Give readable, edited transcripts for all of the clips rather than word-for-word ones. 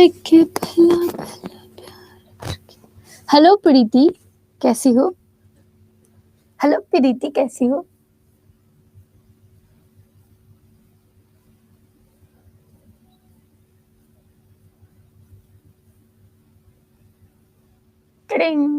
लेके पहला पहला प्यार। हेलो प्रीति, कैसी हो? हेलो प्रीति, कैसी हो? टिडिंग।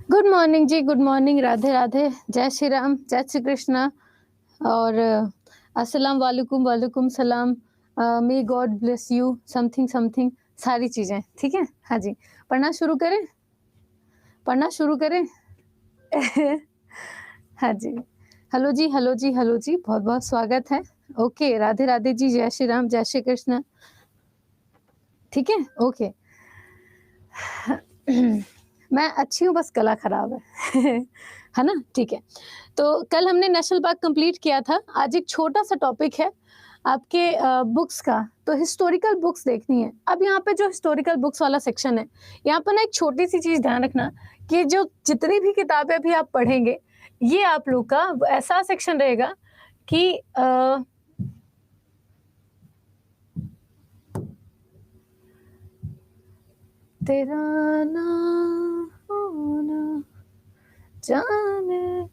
गुड मॉर्निंग जी, गुड मॉर्निंग। राधे राधे, जय श्री राम, जय श्री कृष्णा और अस्सलाम वालेकुम, वालेकुम सलाम। May God bless you, something something, सारी चीजें ठीक है। हाँ जी, पढ़ना शुरू करें, पढ़ना शुरू करें। हाँ जी, हेलो जी, हेलो जी, हेलो जी, बहुत बहुत स्वागत है। ओके, राधे राधे जी, जय श्री राम, जय श्री कृष्ण। ठीक है, ओके। मैं अच्छी हूँ, बस गला खराब है। है ना, ठीक है। तो कल हमने नेशनल पार्क कंप्लीट किया था। आज एक छोटा सा टॉपिक है आपके बुक्स का, तो हिस्टोरिकल बुक्स देखनी है। अब यहाँ पे जो हिस्टोरिकल बुक्स वाला सेक्शन है, यहाँ पर ना एक छोटी सी चीज ध्यान रखना कि जो जितनी भी किताबें अभी आप पढ़ेंगे, ये आप लोग का ऐसा सेक्शन रहेगा कि तेरा ना होना जाने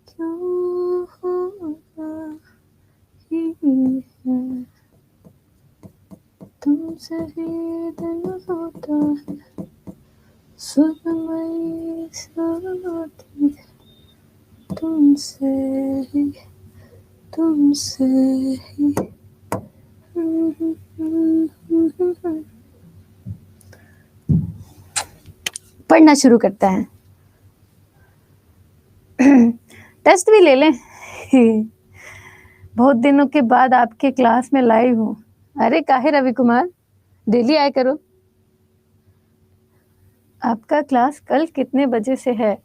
क्यों होता ही है, तुमसे ही दिल होता है, सुरमई सुरमती है, तुमसे ही, तुमसे ही। पढ़ना शुरू करता है। टेस्ट भी ले लें। बहुत दिनों के बाद आपके क्लास में लाइव हूँ। अरे काहे रवि कुमार, डेली आया करो। आपका क्लास कल कितने बजे से है?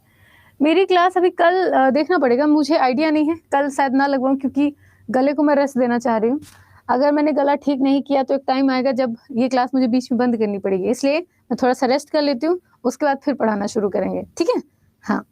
मेरी क्लास अभी कल देखना पड़ेगा, मुझे आइडिया नहीं है। कल शायद ना लगवाऊँ क्योंकि गले को मैं रेस्ट देना चाह रही हूँ। अगर मैंने गला ठीक नहीं किया तो एक टाइम आएगा जब ये क्लास मुझे बीच में बंद करनी पड़ेगी, इसलिए मैं थोड़ा सा रेस्ट कर लेती हूँ, उसके बाद फिर पढ़ाना शुरू करेंगे, ठीक है। हाँ,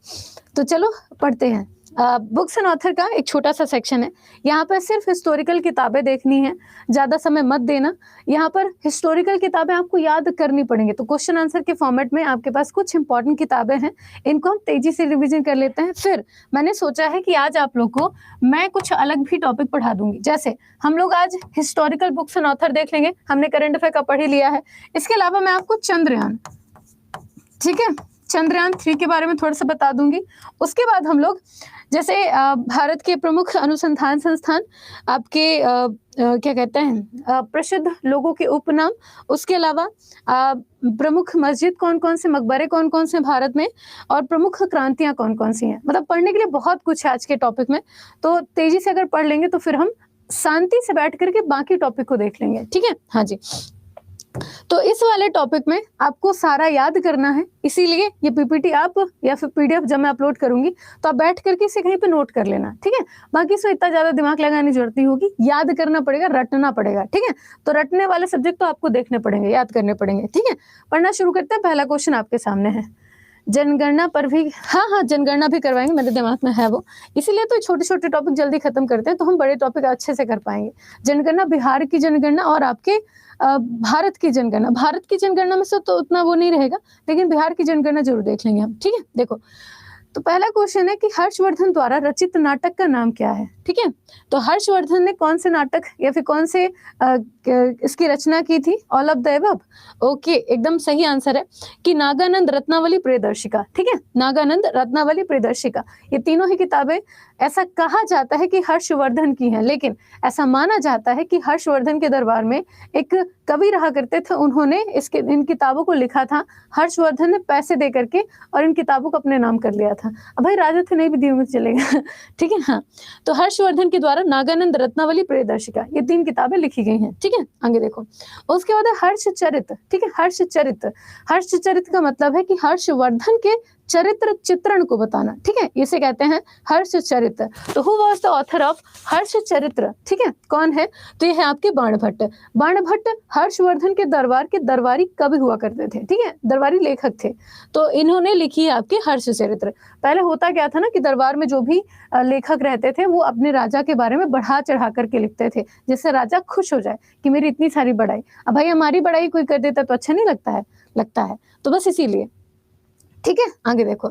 तो चलो पढ़ते हैं। बुक्स एंड ऑथर का एक छोटा सा सेक्शन है। यहाँ पर सिर्फ हिस्टोरिकल किताबें देखनी है, ज़्यादा समय मत देना। यहाँ पर हिस्टोरिकल किताबें आपको याद करनी पड़ेंगी, तो क्वेश्चन आंसर के फॉर्मेट में आपके पास कुछ इंपॉर्टेंट किताबें हैं, इनको हम तेजी से रिवीजन कर लेते हैं। फिर मैंने सोचा है कि आज आप लोग को मैं कुछ अलग भी टॉपिक पढ़ा दूंगी। जैसे हम लोग आज हिस्टोरिकल बुक्स एंड ऑथर देख लेंगे, हमने करंट अफेयर का पढ़ ही लिया है। इसके अलावा मैं आपको चंद्रयान, ठीक है, चंद्रयान 3 के बारे में थोड़ा सा बता दूंगी। उसके बाद हम लोग जैसे भारत के प्रमुख अनुसंधान संस्थान, आपके क्या कहते हैं, प्रसिद्ध लोगों के उपनाम, उसके अलावा प्रमुख मस्जिद कौन कौन से, मकबरे कौन कौन से भारत में, और प्रमुख क्रांतियां कौन कौन सी हैं। मतलब पढ़ने के लिए बहुत कुछ है आज के टॉपिक में, तो तेजी से अगर पढ़ लेंगे तो फिर हम शांति से बैठ करके बाकी टॉपिक को देख लेंगे, ठीक है। हाँ जी, तो इस वाले टॉपिक में आपको सारा याद करना है, इसीलिए ये पीपीटी आप या फिर पीडीएफ जब मैं अपलोड करूंगी तो आप बैठ करके इसे कहीं पे नोट कर लेना, ठीक है। बाकी इसमें इतना ज्यादा दिमाग लगाने की जरूरत नहीं होगी, याद करना पड़ेगा, रटना पड़ेगा, ठीक है। तो रटने वाले सब्जेक्ट तो आपको देखने पड़ेंगे, याद करने पड़ेंगे, ठीक है। पढ़ना शुरू करते हैं। पहला क्वेश्चन आपके सामने है, जनगणना पर भी, हाँ जनगणना भी करवाएंगे, मेरे दिमाग में है वो, इसीलिए तो छोटे छोटे टॉपिक जल्दी खत्म करते हैं तो हम बड़े टॉपिक अच्छे से कर पाएंगे। जनगणना, बिहार की जनगणना और आपके भारत की जनगणना। भारत की जनगणना में से तो उतना वो नहीं रहेगा, लेकिन बिहार की जनगणना जरूर देख लेंगे हम, ठीक है। देखो, तो पहला क्वेश्चन है कि हर्षवर्धन द्वारा रचित नाटक का नाम क्या है, ठीक है। तो हर्षवर्धन ने कौन से नाटक या फिर कौन से इसकी रचना की थी? All of the above. Okay, एकदम सही आंसर है कि नागानंद रत्नावली प्रियदर्शिका, ठीक है। नागानंद रत्नावली प्रियदर्शिका, ये तीनों ही किताबें ऐसा कहा जाता है कि हर्षवर्धन की हैं, लेकिन ऐसा माना जाता है कि हर्षवर्धन के दरबार में एक कवि रहा करते थे, उन्होंने इन किताबों को लिखा था। हर्षवर्धन ने पैसे दे करके और इन किताबों को अपने नाम कर लिया था। अब भाई राजा थे, नहीं भी दिए चलेगा, ठीक है। हाँ, तो हर्षवर्धन के द्वारा नागानंद रत्नावली प्रियदर्शिका, ये 3 किताबें लिखी गई हैं, ठीक है। आगे देखो, उसके बाद है हर्षचरित, ठीक है। हर्षचरित, हर्षचरित का मतलब है कि हर्षवर्धन के चरित्र चित्रण को बताना, ठीक है, इसे कहते हैं हर्षचरित। तो who was the author of Harshacharitra, ठीक है, कौन है? तो ये है आपके बाणभट्ट। बाणभट्ट हर्षवर्धन के दरबार के दरबारी कवि हुआ करते थे, ठीक है, दरबारी लेखक थे। तो इन्होंने लिखी है आपके हर्षचरित्र। पहले होता क्या था ना कि दरबार में जो भी लेखक रहते थे वो अपने राजा के बारे में बढ़ा चढ़ा करके लिखते थे, जिससे राजा खुश हो जाए कि मेरी इतनी सारी बड़ाई। अब भाई हमारी बड़ाई कोई कर देता तो अच्छा नहीं लगता है, तो बस इसीलिए, ठीक है। आगे देखो,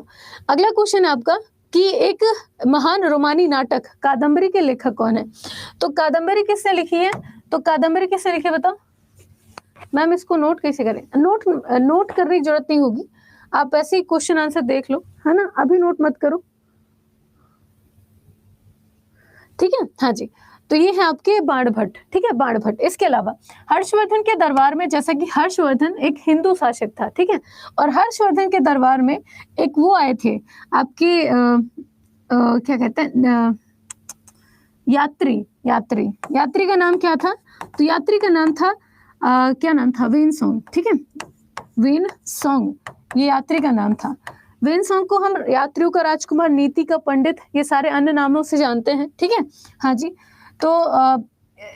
अगला क्वेश्चन है आपका कि एक महान रोमानी नाटक कादम्बरी के लेखक कौन है? तो कादम्बरी किसने लिखी है? तो कादम्बरी किसने लिखी है बताओ? मैम इसको नोट कैसे करें? नोट करने की जरूरत नहीं होगी, आप ऐसे ही क्वेश्चन आंसर देख लो, है ना, अभी नोट मत करो, ठीक है। हाँ जी, तो ये है आपके बाणभट्ट, ठीक है, बाणभट्ट। इसके अलावा हर्षवर्धन के दरबार में, जैसा कि हर्षवर्धन एक हिंदू शासक था, ठीक है, और हर्षवर्धन के दरबार में एक वो आए थे आपके क्या कहते हैं, यात्री का नाम क्या था? तो यात्री का नाम था क्या नाम था? वेनसोंग, ठीक है, वेनसोंग, ये यात्री का नाम था। वेनसोंग को हम यात्रियों का राजकुमार, नीति का पंडित, ये सारे अन्य नामों से जानते हैं, ठीक है। हाँ जी, तो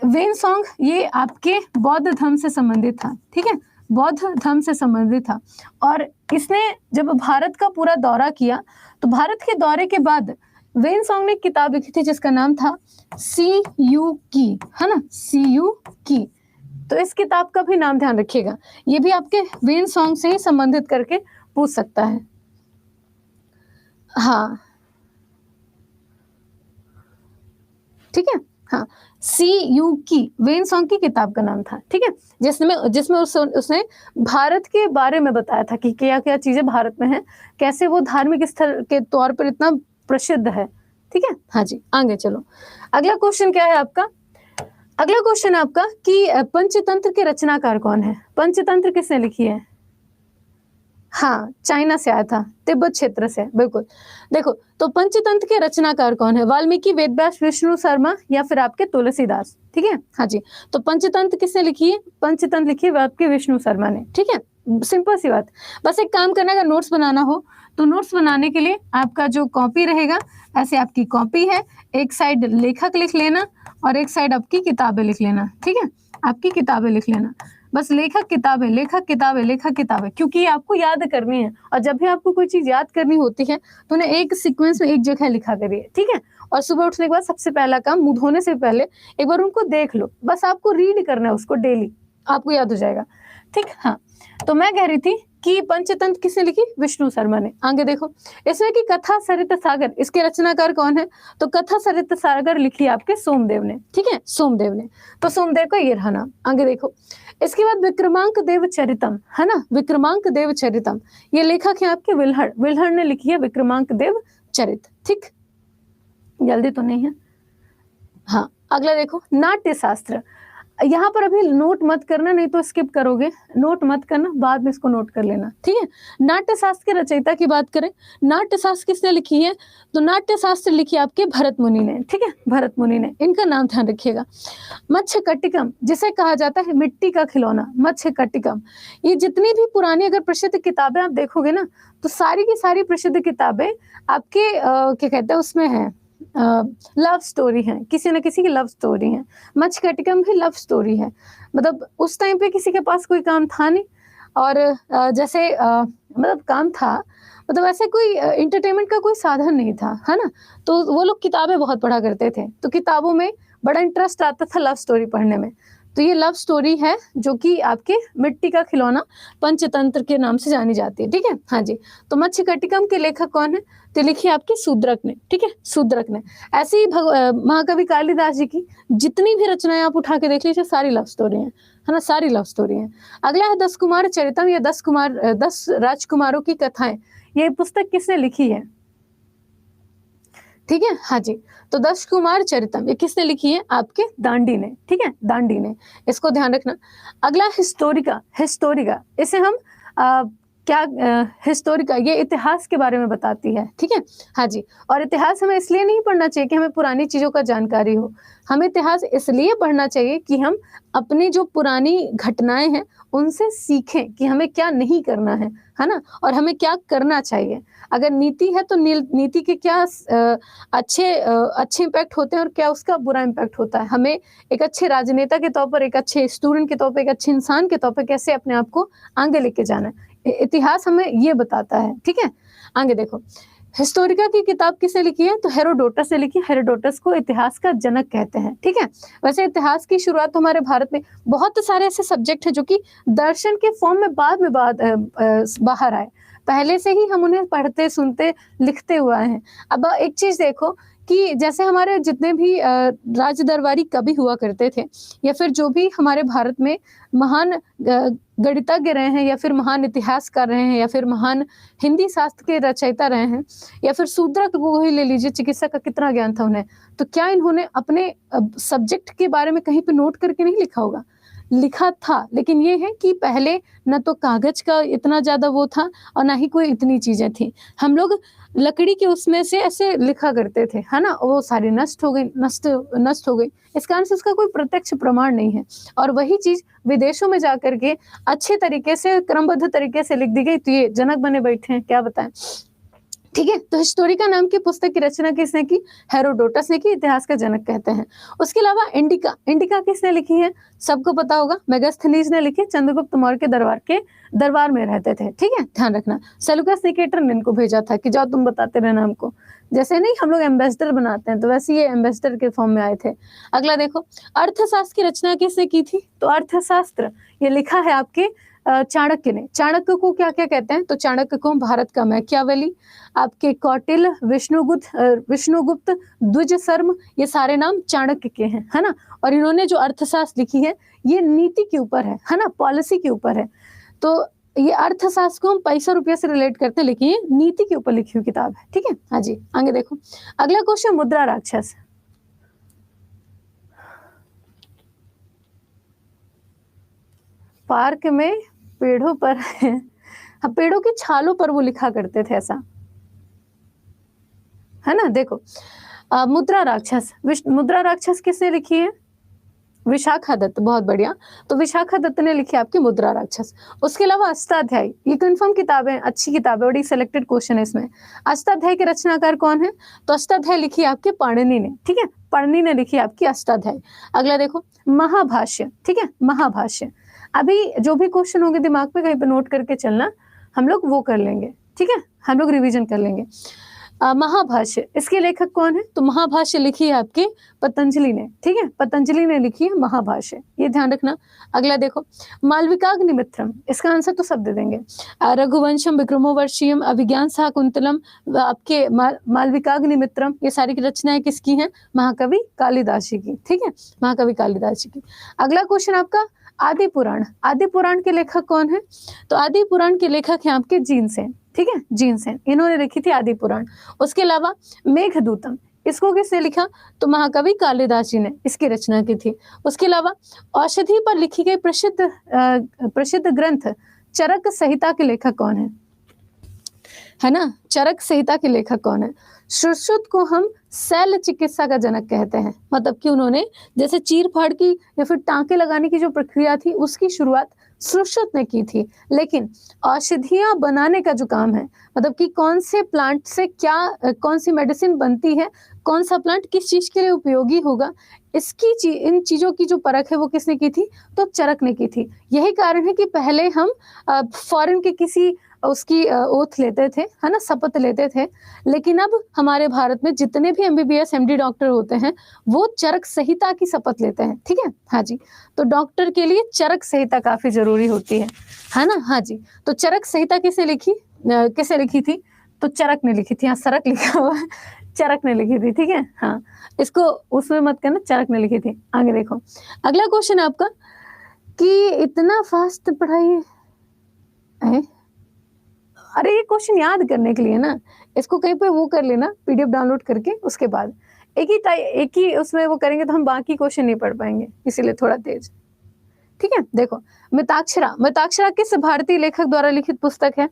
वेनसोंग ये आपके बौद्ध धर्म से संबंधित था, ठीक है, बौद्ध धर्म से संबंधित था। और इसने जब भारत का पूरा दौरा किया तो भारत के दौरे के बाद वेनसोंग ने एक किताब लिखी थी जिसका नाम था सी यू की, है ना, सी यू की। तो इस किताब का भी नाम ध्यान रखिएगा, ये भी आपके वेनसोंग से ही संबंधित करके पूछ सकता है। हाँ, ठीक है, हाँ, सी यू की वेनसोंग की किताब का नाम था, ठीक है, जिसमें उसने भारत के बारे में बताया था कि क्या क्या चीजें भारत में हैं, कैसे वो धार्मिक स्थल के तौर पर इतना प्रसिद्ध है, ठीक है। हाँ जी, आगे चलो, अगला क्वेश्चन क्या है आपका? अगला क्वेश्चन आपका कि पंचतंत्र के रचनाकार कौन है? पंचतंत्र किसने लिखी है? हाँ, चाइना से आया था, तिब्बत क्षेत्र से, बिल्कुल। देखो, तो पंचतंत्र के रचनाकार कौन है? वाल्मीकि, वेदव्यास, विष्णु शर्मा या फिर आपके तुलसीदास, ठीक है। हाँ जी, तो पंचतंत्र किसने लिखी है? पंचतंत्र लिखी है आपके विष्णु शर्मा ने, ठीक है, सिंपल सी बात। बस एक काम करना, अगर नोट्स बनाना हो तो नोट्स बनाने के लिए आपका जो कॉपी रहेगा, ऐसे आपकी कॉपी है, एक साइड लेखक लिख लेना और एक साइड आपकी किताबें लिख लेना, ठीक है, आपकी किताबें लिख लेना, बस लेखक किताबें, लेखक किताबें, लेखक किताबें, क्योंकि आपको याद करनी है। और जब भी आपको कोई चीज याद करनी होती है तो उन्हें एक सीक्वेंस में एक जगह लिखा करिए, ठीक है। और सुबह उठने के बाद सबसे पहला काम, मुंह धोने से पहले एक बार उनको देख लो, बस आपको रीड करना है उसको डेली, आपको याद हो जाएगा, ठीक। हाँ, तो मैं कह रही थी कि पंचतंत्र किसने लिखी? विष्णु शर्मा ने। आगे देखो, इसमें कि कथा सरित सागर, इसके रचनाकार कौन है? तो कथा सरित सागर लिखी आपके सोमदेव ने, ठीक है, सोमदेव ने। तो सोमदेव का ये रहा नाम। आगे देखो, इसके बाद विक्रमांक देव चरितम, है ना, विक्रमांक देव चरितम, ये लेखक है आपके विल्हड़, विल्हड़ ने लिखी है विक्रमांक देव चरित, ठीक, जल्दी तो नहीं है। हाँ, अगला देखो, नाट्य शास्त्र। यहाँ पर अभी नोट मत करना, नहीं तो स्किप करोगे, नोट मत करना, बाद में इसको नोट कर लेना, ठीक है। नाट्य शास्त्र के रचयिता की बात करें, नाट्य शास्त्र किसने लिखी है, तो नाट्य शास्त्र लिखी आपके भरत मुनि ने, ठीक है, भरत मुनि ने, इनका नाम ध्यान रखिएगा। मत्स्यकटिकम जिसे कहा जाता है मिट्टी का खिलौना, मत्स्यकटिकम, ये जितनी भी पुरानी अगर प्रसिद्ध किताबें आप देखोगे ना, तो सारी की सारी प्रसिद्ध किताबें आपके क्या कहते हैं उसमें है, लव स्टोरी है, किसी न किसी की लव स्टोरी है। मत्स्यकटिकम भी लव स्टोरी है, मतलब उस टाइम पे किसी के पास कोई काम था नहीं, और जैसे मतलब काम था, मतलब ऐसे कोई एंटरटेनमेंट का कोई साधन नहीं था, है ना, तो वो लोग किताबें बहुत पढ़ा करते थे, तो किताबों में बड़ा इंटरेस्ट आता था लव स्टोरी पढ़ने में। तो ये लव स्टोरी है जो कि आपके मिट्टी का खिलौना पंचतंत्र के नाम से जानी जाती है, ठीक है। हाँ जी, तो मत्स्यकटिकम के लेखक कौन है, तो लिखी आपके शूद्रक ने, ठीक है, शूद्रक ने। ऐसे ही महाकवि कालिदास जी की जितनी भी रचनाएं आप उठा के देख लीजिए, सारी लव स्टोरी है ना, सारी लव स्टोरी है। अगला है 10 कुमार चरितम या 10 राजकुमारों की कथाएं, ये पुस्तक किसने लिखी है, ठीक है। हाँ जी, तो 10 कुमार चरितम ये किसने लिखी है, आपके दांडी ने, ठीक है, दांडी ने, इसको ध्यान रखना। अगला हिस्टोरिका, हिस्टोरिका इसे हम क्या हिस्टोरिका, ये इतिहास के बारे में बताती है, ठीक है। हाँ जी, और इतिहास हमें इसलिए नहीं पढ़ना चाहिए कि हमें पुरानी चीजों का जानकारी हो, हमें इतिहास इसलिए पढ़ना चाहिए कि हम अपनी जो पुरानी घटनाएं हैं उनसे सीखें कि हमें क्या नहीं करना है ना, और हमें क्या करना चाहिए। अगर नीति है तो नीति के क्या अच्छे इम्पैक्ट होते हैं और क्या उसका बुरा इम्पैक्ट होता है, हमें एक अच्छे राजनेता के तौर पर, एक अच्छे स्टूडेंट के तौर पर, एक अच्छे इंसान के तौर पर कैसे अपने आप को आगे लेके जाना है, इतिहास हमें ये बताता है, ठीक है। आगे देखो, हिस्टोरिका की किताब किसने लिखी है, तो हेरोडोटस ने लिखी। हेरोडोटस को इतिहास का जनक कहते हैं, ठीक है। वैसे इतिहास की शुरुआत तो हमारे भारत में बहुत सारे ऐसे सब्जेक्ट हैं जो कि दर्शन के फॉर्म में बाद में बाहर आए, पहले से ही हम उन्हें पढ़ते सुनते लिखते हुए हैं। अब एक चीज देखो कि जैसे हमारे जितने भी राज दरबारी कवि हुआ करते थे, या फिर जो भी हमारे भारत में महान गणितज्ञ रहे हैं, या फिर महान इतिहासकार रहे हैं, या फिर महान हिंदी शास्त्र के रचयिता रहे हैं, या फिर शूद्रक को ही ले लीजिए, चिकित्सा का कितना ज्ञान था उन्हें, तो क्या इन्होंने अपने सब्जेक्ट के बारे में कहीं पे नोट करके नहीं लिखा होगा, लिखा था, लेकिन ये है कि पहले न तो कागज का इतना ज्यादा वो था और ना ही कोई इतनी चीजें थी, हम लोग लकड़ी के उसमें से ऐसे लिखा करते थे, है ना, वो सारी नष्ट हो गई, इस कारण से उसका कोई प्रत्यक्ष प्रमाण नहीं है। और वही चीज विदेशों में जाकर के अच्छे तरीके से क्रमबद्ध तरीके से लिख दी गई, तो ये जनक बने बैठे हैं, क्या बताएं, ठीक है। तो हिस्टोरिका नाम की पुस्तक की रचना किसने की, हेरोडोटस ने की, इतिहास का जनक कहते हैं। उसके अलावा इंडिका, इंडिका किसने लिखी है, सबको पता होगा, मेगास्थनीज ने लिखी, चंद्रगुप्त मौर्य के दरबार में रहते थे, ठीक है, ध्यान रखना। सेलुकस निकेटर ने इनको भेजा था कि जाओ तुम बताते रहना हमको, जैसे नहीं हम लोग एम्बेसडर बनाते हैं, तो वैसे ये एम्बेसडर के फॉर्म में आए थे। अगला देखो, अर्थशास्त्र की रचना किसने की थी, तो अर्थशास्त्र ये लिखा है आपके चाणक्य ने। चाणक्य को क्या क्या कहते हैं, तो चाणक्य को भारत का मैकियावेली, आपके कौटिल्य, विष्णुगुप्त, द्विज शर्म, ये सारे नाम चाणक्य के हैं, है ना। और इन्होंने जो अर्थशास्त्र लिखी है ये नीति के ऊपर है ना, पॉलिसी के ऊपर है। तो ये अर्थशास्त्र को हम पैसा रुपया से रिलेट करते हैं, लेकिन ये नीति के ऊपर लिखी हुई किताब है, ठीक है। हाँ जी, आगे देखो, अगला क्वेश्चन, मुद्रा राक्षस। पार्क में पेड़ों पर हाँ, पेड़ों की छालों पर वो लिखा करते थे, ऐसा है ना। देखो, मुद्रा राक्षस, मुद्रा राक्षस किसने लिखी है, विशाखा दत्त, बहुत बढ़िया। तो विशाखा दत्त ने लिखी आपकी मुद्रा राक्षस। उसके अलावा अष्टाध्यायी, ये कंफर्म किताब है, अच्छी किताब है, बड़ी सिलेक्टेड क्वेश्चन है इसमें। अष्टाध्यायी के रचनाकार कौन है, तो अष्टाध्यायी लिखी आपके पाणिनि ने, ठीक है, पाणिनि ने लिखी आपकी अष्टाध्यायी। अगला देखो, महाभाष्य, ठीक है, महाभाष्य। अभी जो भी क्वेश्चन होंगे दिमाग में कहीं पे नोट करके चलना, हम लोग वो कर लेंगे, ठीक है, हम लोग रिवीजन कर लेंगे। महाभाष्य, इसके लेखक कौन है, तो महाभाष्य लिखी है आपके पतंजलि ने, ठीक है, पतंजलि ने लिखी है महाभाष्य, ये ध्यान रखना। अगला देखो, मालविकाग्निमित्रम, इसका आंसर तो सब दे देंगे, रघुवंशम, विक्रमोर्वशीयम, अभिज्ञान शाकुंतलम, आपके मालविकाग्निमित्रम, ये सारी की रचनाएं किसकी हैं, महाकवि कालिदास जी की, ठीक है, महाकवि कालिदास जी की। अगला क्वेश्चन आपका, आदि पुराण, आदि पुराण के लेखक कौन है, तो आदि पुराण के लेखक हैं आपके जीनसेन, ठीक है, जीनसेन, इन्होंने लिखी थी आदि पुराण। उसके अलावा मेघदूतम, इसको किसने लिखा? तो महाकवि कालिदास जी ने इसकी रचना की थी। उसके अलावा औषधि पर लिखी गई प्रसिद्ध ग्रंथ चरक संहिता के लेखक कौन है ना? चरक संहिता के लेखक कौन है? सुश्रुत को हम शैल चिकित्सा का जनक कहते हैं, मतलब कि उन्होंने जैसे चीर फाड़ की या फिर टांके लगाने की जो प्रक्रिया थी उसकी शुरुआत सुश्रुत ने की थी। लेकिन औषधियां बनाने का जो काम है, मतलब कि कौन से प्लांट से क्या कौन सी मेडिसिन बनती है, कौन सा प्लांट किस चीज के लिए उपयोगी होगा, इन चीजों की जो परख है वो किसने की थी? तो चरक ने की थी। यही कारण है कि पहले हम फॉरेन के किसी उसकी ओथ लेते थे, है ना, शपथ लेते थे, लेकिन अब हमारे भारत में जितने भी एमबीबीएस एमडी डॉक्टर होते हैं वो चरक संहिता की शपथ लेते हैं। ठीक है, हाँ जी। तो डॉक्टर के लिए चरक संहिता काफी जरूरी होती है ना? हाँ जी। तो चरक संहिता किसे लिखी थी? तो चरक ने लिखी थी। यहाँ सरक लिखा हुआ है, चरक ने लिखी थी। ठीक है, हाँ, इसको उसमें मत करना, चरक ने लिखी थी। आगे देखो, अगला क्वेश्चन आपका कि इतना फास्ट पढ़ाई है। अरे ये क्वेश्चन याद करने के लिए ना, इसको कहीं पे वो कर लेना पीडीएफ डाउनलोड करके, उसके बाद एक ही उसमें वो करेंगे तो हम बाकी क्वेश्चन नहीं पढ़ पाएंगे, इसीलिए थोड़ा तेज। ठीक है, देखो मिताक्षरा किस भारतीय लेखक द्वारा लिखित पुस्तक है?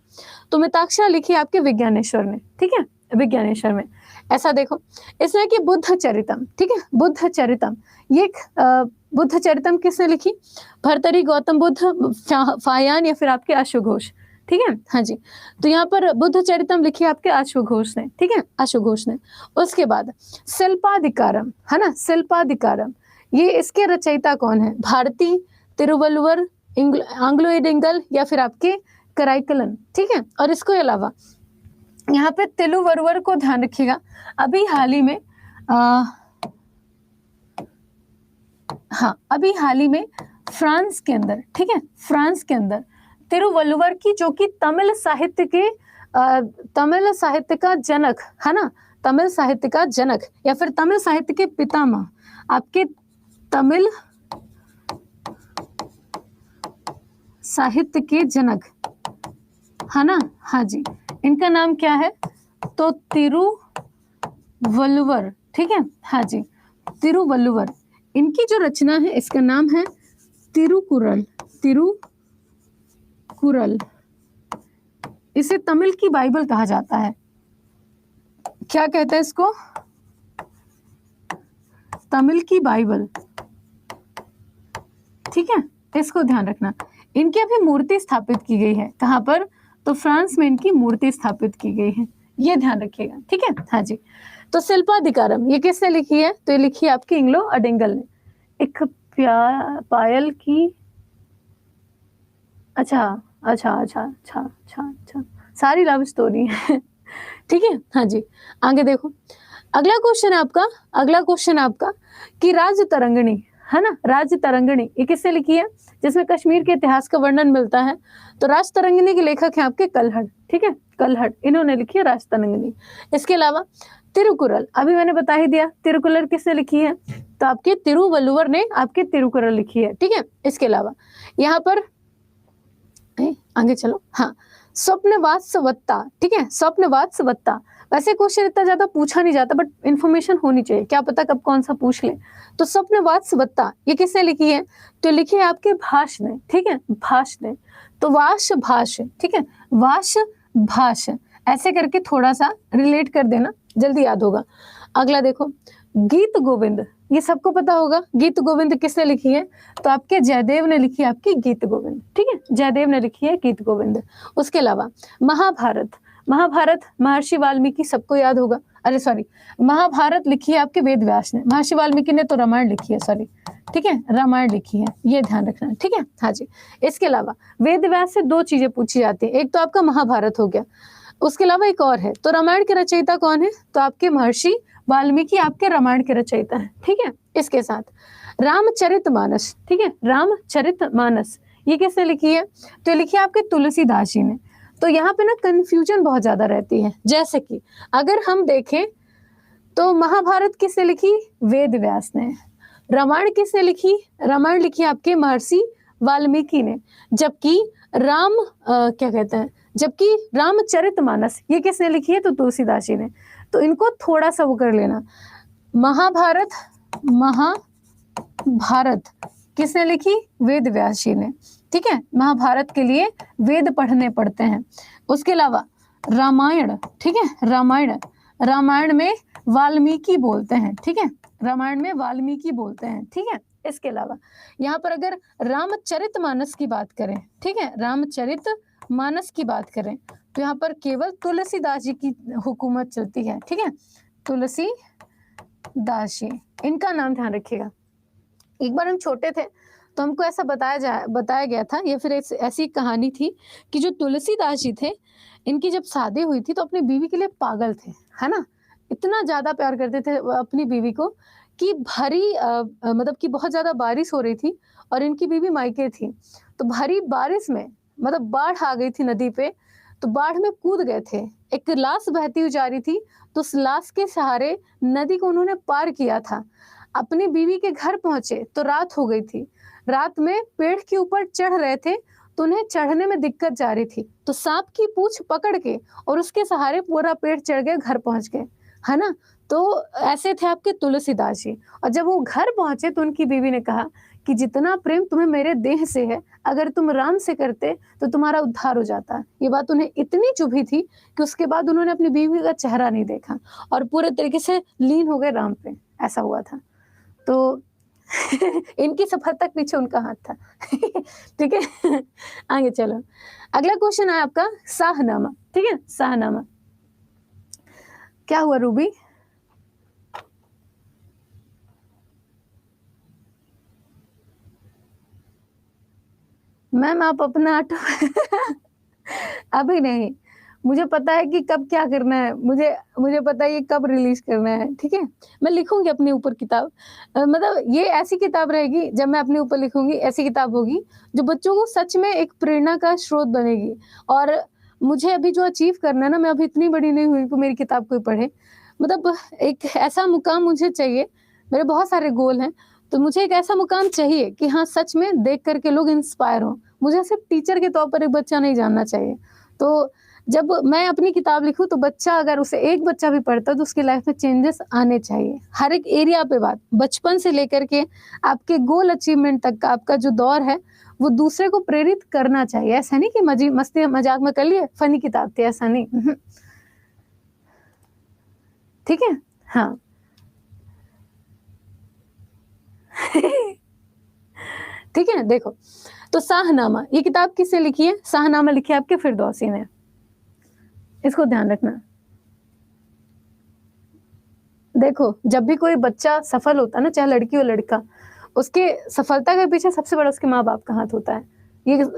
तो मिताक्षरा लिखी आपके विज्ञानेश्वर ने। ठीक है, विज्ञानेश्वर में। ऐसा देखो इसमें कि बुद्ध चरितम, ठीक है, बुद्ध चरितम, ये बुद्ध चरितम किसने लिखी? भर्तृहरि, गौतम बुद्ध, फाहियान या फिर आपके अश्वघोष। ठीक है, हाँ जी। तो यहाँ पर बुद्ध चरितम लिखी आपके अश्वघोष ने। ठीक है, अश्वघोष ने। उसके बाद शिल्पाधिकारम, है ना, शिल्पाधिकारम, ये इसके रचयिता कौन है? भारती, तिरुवल्लुवर, आंग्लो एडिंगल या फिर आपके कराइकलन। ठीक है, और इसको अलावा यहाँ पे तिरुवल्लुवर को ध्यान रखिएगा, अभी हाल ही में फ्रांस के अंदर, ठीक है, फ्रांस के अंदर तिरुवल्लुवर की, जो कि तमिल साहित्य का जनक है ना, तमिल साहित्य का जनक या फिर तमिल साहित्य के पितामह, आपके तमिल साहित्य के जनक, है ना, हाँ जी, इनका नाम क्या है? तो तिरुवल्लुवर। ठीक है, हाँ जी, तिरुवल्लुवर। इनकी जो रचना है इसका नाम है तिरुकुरल। इसे तमिल की बाइबल कहा जाता है। क्या कहते हैं इसको? तमिल की बाइबल। ठीक है, इसको ध्यान रखना। इनकी अभी मूर्ति स्थापित की गई है। कहाँ पर? तो फ्रांस में इनकी मूर्ति स्थापित की गई है, ये ध्यान रखिएगा। ठीक है, हाँ जी। तो शिल्पाधिकारम ये किसने लिखी है? तो ये लिखी है आपकी आंग्लो एडिंगल ने। एक पायल की, अच्छा, सारी लव स्टोरी है। ठीक है, हाँ जी। आगे देखो, अगला क्वेश्चन आपका कि राज तरंगिणी, है ना, राज तरंगिणी ये किससे लिखी है? जिसमें कश्मीर के इतिहास का वर्णन मिलता है। तो राज तरंगिणी के लेखक हैं आपके कल्हड़। ठीक है, कल्हड़, इन्होंने लिखी है राज तरंगिणी। इसके अलावा तिरुकुरल, अभी मैंने बता ही दिया, तिरुकुरल किसने लिखी है? तो आपके तिरुवल्लुवर ने आपके तिरुकुरल लिखी है। ठीक है, इसके अलावा यहाँ पर आगे चलो, हाँ, स्वप्नवात्सवत्ता। ठीक है, स्वप्नवात्सवत्ता। वैसे क्वेश्चन इतना ज्यादा पूछा नहीं जाता, बट इन्फॉर्मेशन होनी चाहिए, क्या पता कब कौन सा पूछ ले। तो स्वप्नवात्सवत्ता ये किसने लिखी है? तो लिखी है आपके भाष ने। ठीक है, भाष ने। तो वाश भाष, ठीक है, वाश भाष, ऐसे करके थोड़ा सा रिलेट कर देना, जल्दी याद होगा। अगला देखो, गीत गोविंद, ये सबको पता होगा। गीत गोविंद किसने लिखी है? तो आपके जयदेव ने लिखी है आपकी गीत गोविंद। ठीक है, जयदेव ने लिखी है गीत गोविंद। उसके अलावा महाभारत महर्षि वाल्मीकि, सबको याद होगा। अरे सॉरी, महाभारत लिखी है आपके वेद व्यास ने। महर्षि वाल्मीकि ने तो रामायण लिखी है, सॉरी, ठीक है, रामायण लिखी है, ये ध्यान रखना। ठीक है, हाँ जी। इसके अलावा वेद व्यास से दो चीजें पूछी जाती है, एक तो आपका महाभारत हो गया, उसके अलावा एक और है। तो रामायण के रचयिता कौन है? तो आपके महर्षि वाल्मीकि आपके रामायण के रचयिता है। ठीक है, इसके साथ रामचरितमानस, ठीक है, रामचरितमानस ये किसने लिखी है? तो लिखी है आपके तुलसीदास जी ने। तो यहाँ पे ना कंफ्यूजन बहुत ज्यादा रहती है। जैसे कि अगर हम देखें तो महाभारत किसने लिखी? वेद व्यास ने। रामायण किसने लिखी? रामायण लिखी आपके महर्षि वाल्मीकि ने। जबकि जबकि रामचरितमानस ये किसने लिखी है? तो तुलसीदास जी ने। तो इनको थोड़ा सा वो कर लेना। महाभारत किसने लिखी? वेद व्यास जी ने। ठीक है, महाभारत के लिए वेद पढ़ने पड़ते हैं। उसके अलावा रामायण, ठीक है, रामायण में वाल्मीकि बोलते हैं। ठीक है, रामायण में वाल्मीकि बोलते हैं। ठीक है, इसके अलावा यहाँ पर अगर रामचरितमानस की बात करें, ठीक है, रामचरितमानस की बात करें तो यहाँ पर केवल तुलसीदास जी की हुकूमत चलती है। ठीक है, तुलसीदास जी, इनका नाम ध्यान रखिएगा। एक बार हम छोटे थे तो हमको ऐसा बताया गया था, या फिर ऐसी कहानी थी कि जो तुलसीदास जी थे, इनकी जब शादी हुई थी तो अपनी बीवी के लिए पागल थे, है ना। इतना ज्यादा प्यार करते थे अपनी बीवी को कि मतलब कि बहुत ज्यादा बारिश हो रही थी और इनकी बीवी मायके थी, तो भारी बारिश में मतलब बाढ़ आ गई थी नदी पे, तो बाढ़ में कूद गए थे। एक लाश बहती हुई जा रही थी, तो उस लाश के सहारे नदी को उन्होंने पार किया था। अपनी बीवी के घर पहुंचे तो रात हो गई थी। रात में पेड़ के ऊपर चढ़ रहे थे तो उन्हें चढ़ने में दिक्कत जा रही थी, तो सांप की पूंछ पकड़ के और उसके सहारे पूरा पेड़ चढ़ गए, घर पहुंच गए, है ना। तो ऐसे थे आपके तुलसीदास जी। और जब वो घर पहुंचे तो उनकी बीवी ने कहा कि जितना प्रेम तुम्हें मेरे देह से है, अगर तुम राम से करते तो तुम्हारा उद्धार हो जाता। ये बात उन्हें इतनी चुभी थी कि उसके बाद उन्होंने अपनी बीवी का चेहरा नहीं देखा और पूरे तरीके से लीन हो गए राम पे, ऐसा हुआ था। तो इनकी सफलता के पीछे उनका हाथ था। ठीक है, आगे चलो। अगला क्वेश्चन है आपका शाहनामा। ठीक है, शाहनामा क्या हुआ रूबी? मैम आप अपना ऑटो अभी नहीं, मुझे पता है कि कब क्या करना है, मुझे पता है ये कब रिलीज करना है। ठीक है, मैं लिखूंगी अपने ऊपर किताब, मतलब ये ऐसी किताब रहेगी, जब मैं अपने ऊपर लिखूंगी ऐसी किताब होगी जो बच्चों को सच में एक प्रेरणा का स्रोत बनेगी। और मुझे अभी जो अचीव करना है ना, मैं अभी इतनी बड़ी नहीं हुई कि मेरी किताब कोई पढ़े, मतलब एक ऐसा मुकाम मुझे चाहिए। मेरे बहुत सारे गोल हैं, तो मुझे एक ऐसा मुकाम चाहिए कि हाँ सच में देख करके लोग इंस्पायर हों। मुझे सिर्फ टीचर के तौर पर एक बच्चा नहीं जानना चाहिए। तो जब मैं अपनी किताब लिखूं तो बच्चा, अगर उसे एक बच्चा भी पढ़ता तो उसकी लाइफ में चेंजेस आने चाहिए, हर एक एरिया पे बात, बचपन से लेकर के आपके गोल अचीवमेंट तक का आपका जो दौर है वो दूसरे को प्रेरित करना चाहिए। ऐसा नहीं कि मस्ती मजाक में कर लिए, फनी किताब थी, ऐसा नहीं। ठीक है, हाँ। ठीक है, देखो तो शाहनामा, ये किताब किसने लिखी है? शाहनामा लिखी है आपके फिरदौसी ने, इसको ध्यान रखना। देखो जब भी कोई बच्चा सफल होता है ना, चाहे लड़की हो लड़का, उसके सफलता के पीछे सबसे बड़ा उसके माँ बाप का हाथ होता है।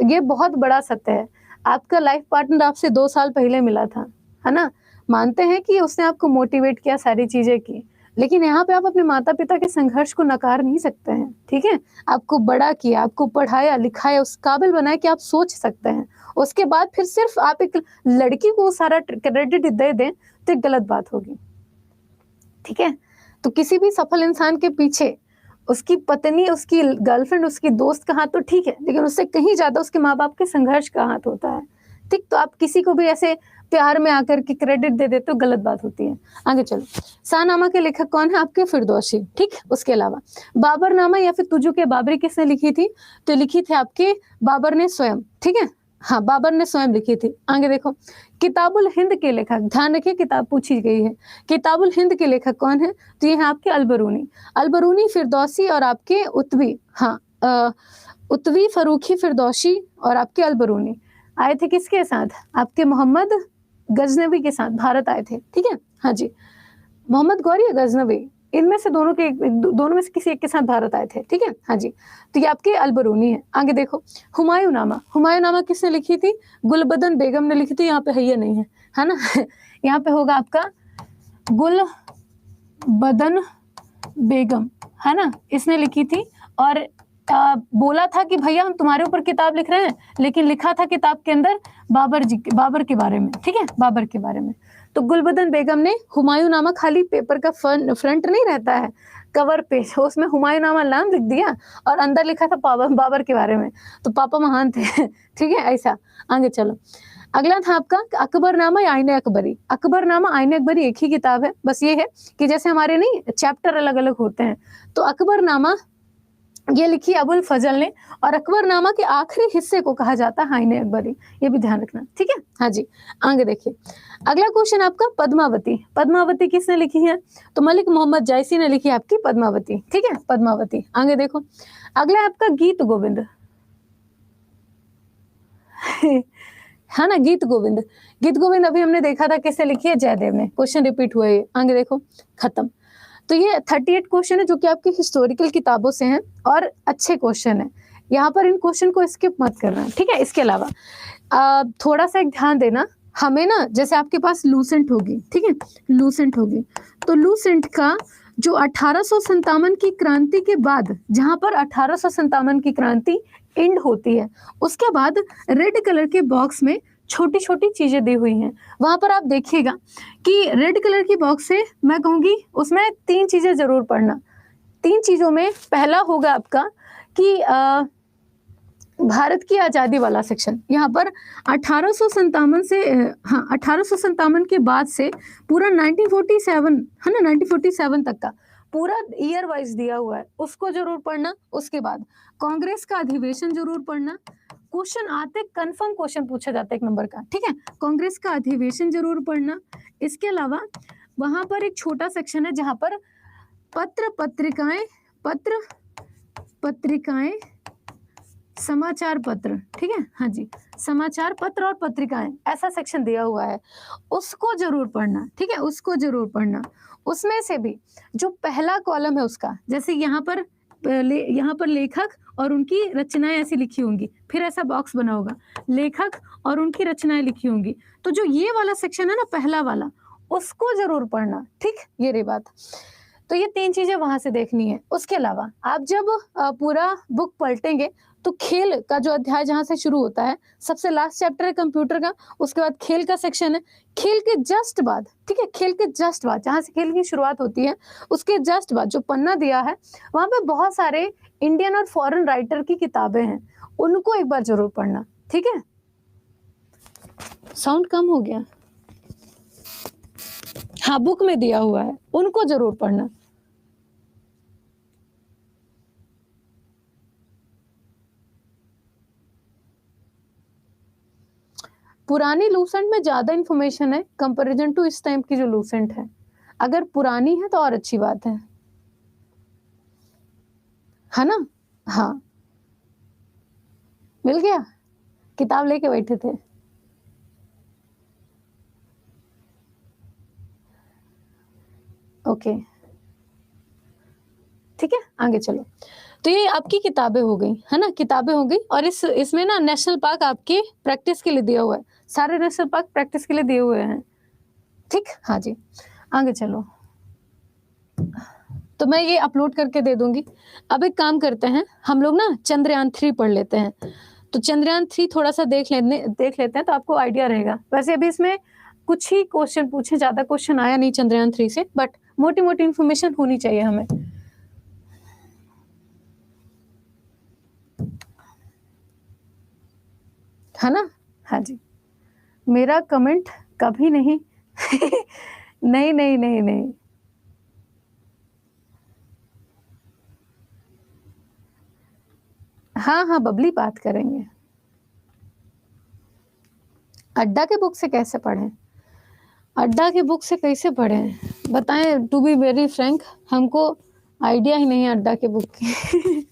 ये बहुत बड़ा सत्य है। आपका लाइफ पार्टनर आपसे 2 साल पहले मिला था, है ना, मानते हैं कि उसने आपको मोटिवेट किया, सारी चीजें की, लेकिन यहाँ पे आप अपने माता पिता के संघर्ष को नकार नहीं सकते हैं। ठीक है, आपको बड़ा किया, आपको पढ़ाया लिखाया, उस काबिल बनाया कि आप सोच सकते हैं। उसके बाद फिर सिर्फ आप एक लड़की को सारा क्रेडिट दे दें तो एक गलत बात होगी। ठीक है, तो किसी भी सफल इंसान के पीछे उसकी पत्नी, उसकी गर्लफ्रेंड, उसकी दोस्त का हाथ तो ठीक है, लेकिन उससे कहीं ज्यादा उसके माँ बाप के संघर्ष का हाथ होता है। ठीक, तो आप किसी को भी ऐसे प्यार में आकर के क्रेडिट दे देते हो, गलत बात होती है। आगे चलो, शाहनामा के लेखक कौन है? आपके फिरदौसी। ठीक, उसके अलावा बाबरनामा या फिर तुजू के बाबरी किसने लिखी थी? तो लिखी थी आपके बाबर ने स्वयं। ठीक है, हाँ, बाबर ने स्वयं लिखी थी। आगे देखो, किताबुल हिंद के लेखक, ध्यान रखिए किताब पूछी गई है, किताबुल हिंद के लेखक कौन है? तो ये है आपके अलबरूनी फिरदौसी और आपके उत्वी, हाँ, उत्वी, फरूखी, फिरदौसी और आपके अलबरूनी आए थे किसके साथ? आपके मोहम्मद गजनवी के साथ भारत आए थे। ठीक है, हाँ जी, मोहम्मद गौरी या गजनवी, इनमें से दोनों में से किसी एक के साथ भारत आए थे। ठीक है, हाँ जी, तो ये आपके अलबरूनी है। आगे देखो, हुमायूंनामा किसने लिखी थी? गुलबदन बेगम ने लिखी थी। यहाँ पे है नहीं है ना। यहाँ पे होगा आपका गुलबदन बेगम, है ना, इसने लिखी थी। और बोला था कि भैया हम तुम्हारे ऊपर किताब लिख रहे हैं, लेकिन लिखा था किताब के अंदर बाबर के बारे में। ठीक है, बाबर के बारे में। तो गुलबदन बेगम ने हुमायूंनामा, खाली पेपर का फ्रंट नहीं रहता है, कवर पेज, उसमें हुमायूंनामा नाम लिख दिया और अंदर लिखा था बाबर के बारे में। तो पापा महान थे। ठीक है, ऐसा। आगे चलो, अगला था आपका अकबरनामा या आईने अकबरी। अकबरनामा आईने अकबरी एक ही किताब है, बस ये है कि जैसे हमारे नहीं चैप्टर अलग अलग होते हैं, तो अकबरनामा ये लिखी अबुल फजल ने, और अकबरनामा के आखिरी हिस्से को कहा जाता है आईने अकबरी, ये भी ध्यान रखना, ठीक है। हाँ जी, आगे देखिए। अगला क्वेश्चन आपका पद्मावती। पद्मावती किसने लिखी है? तो मलिक मोहम्मद जायसी ने लिखी है आपकी पद्मावती, ठीक है, पद्मावती। आगे देखो, अगला है आपका गीत गोविंद है ना, गीत गोविंद। गीत गोविंद अभी हमने देखा था किसने लिखी है? जयदेव ने। क्वेश्चन रिपीट हुए। आगे देखो, खत्म। तो ये 38 क्वेश्चन है जो कि आपकी हिस्टोरिकल किताबों से हैं और अच्छे क्वेश्चन है। यहाँ पर इन क्वेश्चन को स्किप मत करना, ठीक है। इसके अलावा थोड़ा सा एक ध्यान देना, हमें ना जैसे आपके पास लूसेंट होगी, ठीक है, लूसेंट होगी, तो लूसेंट का जो 1857 की क्रांति के बाद, जहां पर 1857 की क्रांति एंड होती है, उसके बाद रेड कलर के बॉक्स में छोटी छोटी चीजें दी हुई हैं। वहां पर आप देखिएगा कि रेड कलर की बॉक्स से मैं कहूंगी उसमें 3 चीजें जरूर पढ़ना। 3 चीजों में पहला होगा आपका कि भारत की आजादी वाला सेक्शन। यहाँ पर 1857 से हाँ 1857 के बाद से पूरा 1947 है ना, 1947 तक का पूरा ईयर वाइज दिया हुआ है, उसको जरूर पढ़ना। उसके बाद कांग्रेस का अधिवेशन जरूर पढ़ना। क्वेश्चन आते कंफर्म क्वेश्चन पूछा जाता है 1 नंबर का, ठीक है। कांग्रेस का अधिवेशन जरूर पढ़ना। इसके अलावा वहां पर एक छोटा सेक्शन है जहां पर पत्र पत्रिकाएं समाचार पत्र, ठीक है, हाँ जी, समाचार पत्र और पत्रिकाएं, ऐसा सेक्शन दिया हुआ है, उसको जरूर पढ़ना, ठीक है, उसको जरूर पढ़ना। उसमें से भी जो पहला कॉलम है उसका, जैसे यहाँ पर लेखक और उनकी रचनाएं ऐसी लिखी होंगी, फिर ऐसा बॉक्स बना होगा, लेखक और उनकी रचनाएं लिखी होंगी, तो जो ये वाला सेक्शन है ना, पहला वाला, उसको जरूर पढ़ना, ठीक, ये रही बात। तो ये 3 चीजें वहां से देखनी है। उसके अलावा आप जब पूरा बुक पलटेंगे तो खेल का जो अध्याय जहां से शुरू होता है, सबसे लास्ट चैप्टर है कंप्यूटर का, उसके बाद खेल का सेक्शन है, खेल के जस्ट बाद, ठीक है, खेल के जस्ट बाद जहां से खेल की शुरुआत होती है, उसके जस्ट बाद जो पन्ना दिया है वहां पे बहुत सारे इंडियन और फॉरेन राइटर की किताबें हैं, उनको एक बार जरूर पढ़ना, ठीक है। साउंड कम हो गया, हाँ बुक में दिया हुआ है, उनको जरूर पढ़ना। पुरानी लूसेंट में ज्यादा इंफॉर्मेशन है कंपैरिजन टू इस टाइम की जो लूसेंट है। अगर पुरानी है तो और अच्छी बात है ना। हाँ, मिल गया, किताब लेके बैठे थे। ओके, ठीक है, आगे चलो। तो ये आपकी किताबें हो गई, है ना, किताबें हो गई। और इसमें ना नेशनल पार्क आपके प्रैक्टिस के लिए दिया हुआ है, सारे नेशनल पार्क प्रैक्टिस के लिए दिए हुए हैं, ठीक। हाँ जी, आगे चलो। तो मैं ये अपलोड करके दे दूंगी। अब एक काम करते हैं हम लोग ना, चंद्रयान 3 पढ़ लेते हैं। तो चंद्रयान 3 थोड़ा सा देख लेते हैं तो आपको आइडिया रहेगा। वैसे अभी इसमें कुछ ही क्वेश्चन पूछे, ज्यादा क्वेश्चन आया नहीं चंद्रयान 3 से, बट मोटी मोटी इंफॉर्मेशन होनी चाहिए हमें, है ना। हाँ जी, मेरा कमेंट कभी नहीं नहीं नहीं नहीं नहीं, हाँ हाँ बबली बात करेंगे। अड्डा के बुक से कैसे पढ़ें? अड्डा के बुक से कैसे पढ़ें बताएं। टू बी वेरी फ्रैंक, हमको आइडिया ही नहीं है अड्डा के बुक की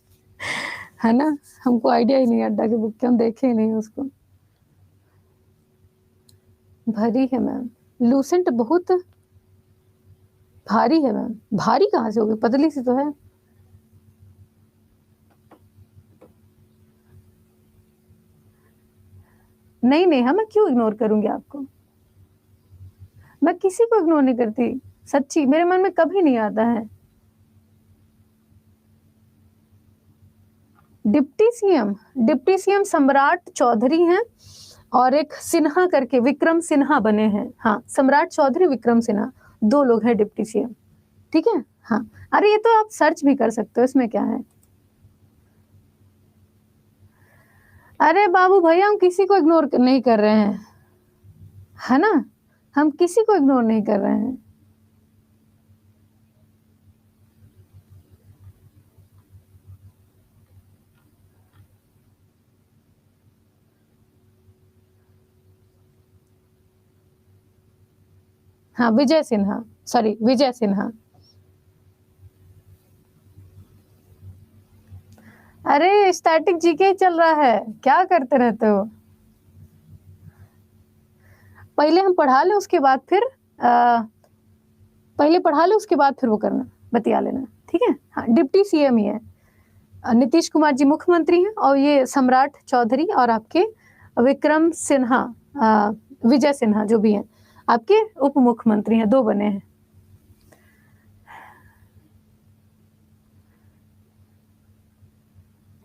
है ना, हमको आइडिया ही नहीं है अड्डा के बुक की, हम देखे ही नहीं उसको। भरी है मैम, लूसेंट बहुत भारी है मैम। भारी कहाँ से होगी, पतली सी तो है। नहीं नहीं, हाँ मैं क्यों इग्नोर करूंगी आपको, मैं किसी को इग्नोर नहीं करती, सच्ची मेरे मन में कभी नहीं आता है। डिप्टी सीएम सम्राट चौधरी हैं और एक सिन्हा करके विक्रम सिन्हा बने हैं। हाँ, सम्राट चौधरी विक्रम सिन्हा, 2 लोग हैं डिप्टी सीएम, ठीक है। हाँ, अरे ये तो आप सर्च भी कर सकते हो, इसमें क्या है। अरे बाबू भैया, हम किसी को इग्नोर नहीं कर रहे हैं, है ना? हम किसी को इग्नोर नहीं कर रहे हैं। हाँ, विजय सिन्हा, सॉरी विजय सिन्हा। अरे स्टैटिक जीके चल रहा है, क्या करते रहते हो? पहले हम पढ़ा लें उसके बाद फिर पहले पढ़ा लो उसके बाद फिर वो करना, बतिया लेना, ठीक है? हाँ, डिप्टी सीएम ही है। नीतीश कुमार जी मुख्यमंत्री हैं और ये सम्राट चौधरी और आपके विक्रम सिन्हा, विजय सिन्हा जो भी हैं आपके उप मुख्यमंत्री हैं, 2 बने हैं।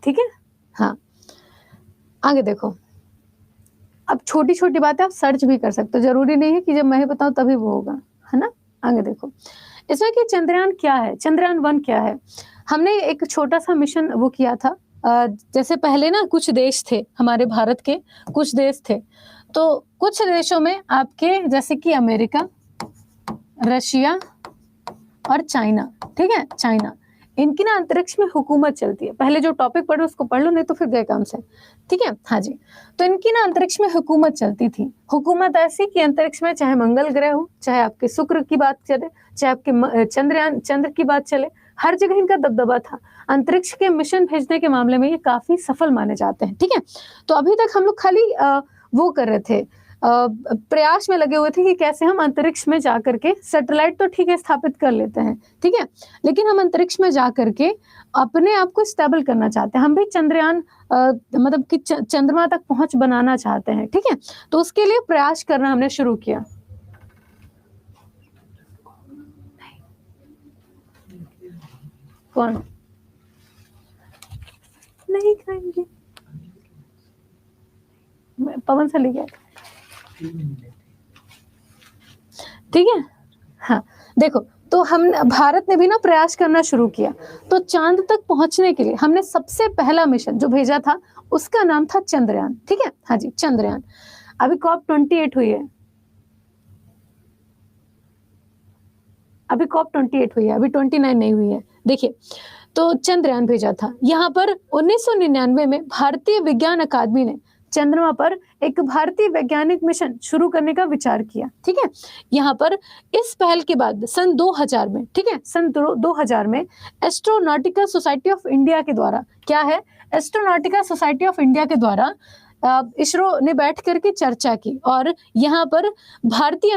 ठीक है, हाँ। आगे देखो, अब छोटी छोटी बातें आप सर्च भी कर सकते हो, जरूरी नहीं है कि जब मैं बताऊं तभी वो होगा, है ना? आगे देखो, इसमें कि चंद्रयान क्या है, चंद्रयान 1 क्या है। हमने एक छोटा सा मिशन वो किया था। जैसे पहले ना कुछ देश थे हमारे भारत के, कुछ देश थे, तो कुछ देशों में आपके जैसे कि अमेरिका, रशिया और चाइना, ठीक है, चाइना, इनकी ना अंतरिक्ष में हुकूमत चलती है। पहले जो टॉपिक पढ़ो उसको पढ़ लो, नहीं तो फिर गए काम से, ठीक है? हाँ जी। तो इनकी ना अंतरिक्ष में हुकूमत चलती थी। हुकूमत ऐसी कि अंतरिक्ष में चाहे मंगल ग्रह हो, चाहे आपके शुक्र की बात चले, चाहे आपके चंद्र की बात चले, हर जगह इनका दबदबा था। अंतरिक्ष के मिशन भेजने के मामले में ये काफी सफल माने जाते हैं, ठीक है? तो अभी तक हम लोग खाली वो कर रहे थे, प्रयास में लगे हुए थे कि कैसे हम अंतरिक्ष में जाकर के, सैटेलाइट तो ठीक है स्थापित कर लेते हैं, ठीक है, लेकिन हम अंतरिक्ष में जाकर के अपने आप को स्टेबल करना चाहते हैं। हम भी चंद्रयान मतलब कि चंद्रमा तक पहुंच बनाना चाहते हैं, ठीक है? तो उसके लिए प्रयास करना हमने शुरू किया। कौन नहीं खाएंगे? पवन से ले गया, ठीक है? हाँ, देखो, तो हम भारत ने भी ना प्रयास करना शुरू किया। तो चांद तक पहुंचने के लिए हमने सबसे पहला मिशन जो भेजा था उसका नाम था चंद्रयान, ठीक है? हाँ जी, चंद्रयान। अभी COP28 हुई है, अभी COP28 हुई है, अभी 29 नहीं हुई है। देखिए, तो चंद्रयान भेजा था। यहाँ पर 1999 में भारतीय विज्ञान अकादमी ने चंद्रमा पर एक भारतीय वैज्ञानिक मिशन शुरू करने का विचार किया, ठीक है? यहाँ पर इस पहल के बाद सन 2000 में, ठीक है, सन 2000 में एस्ट्रोनॉटिकल सोसाइटी ऑफ इंडिया के द्वारा, क्या है, एस्ट्रोनॉटिकल सोसाइटी ऑफ इंडिया के द्वारा इसरो ने बैठ करके चर्चा की और यहाँ पर भारतीय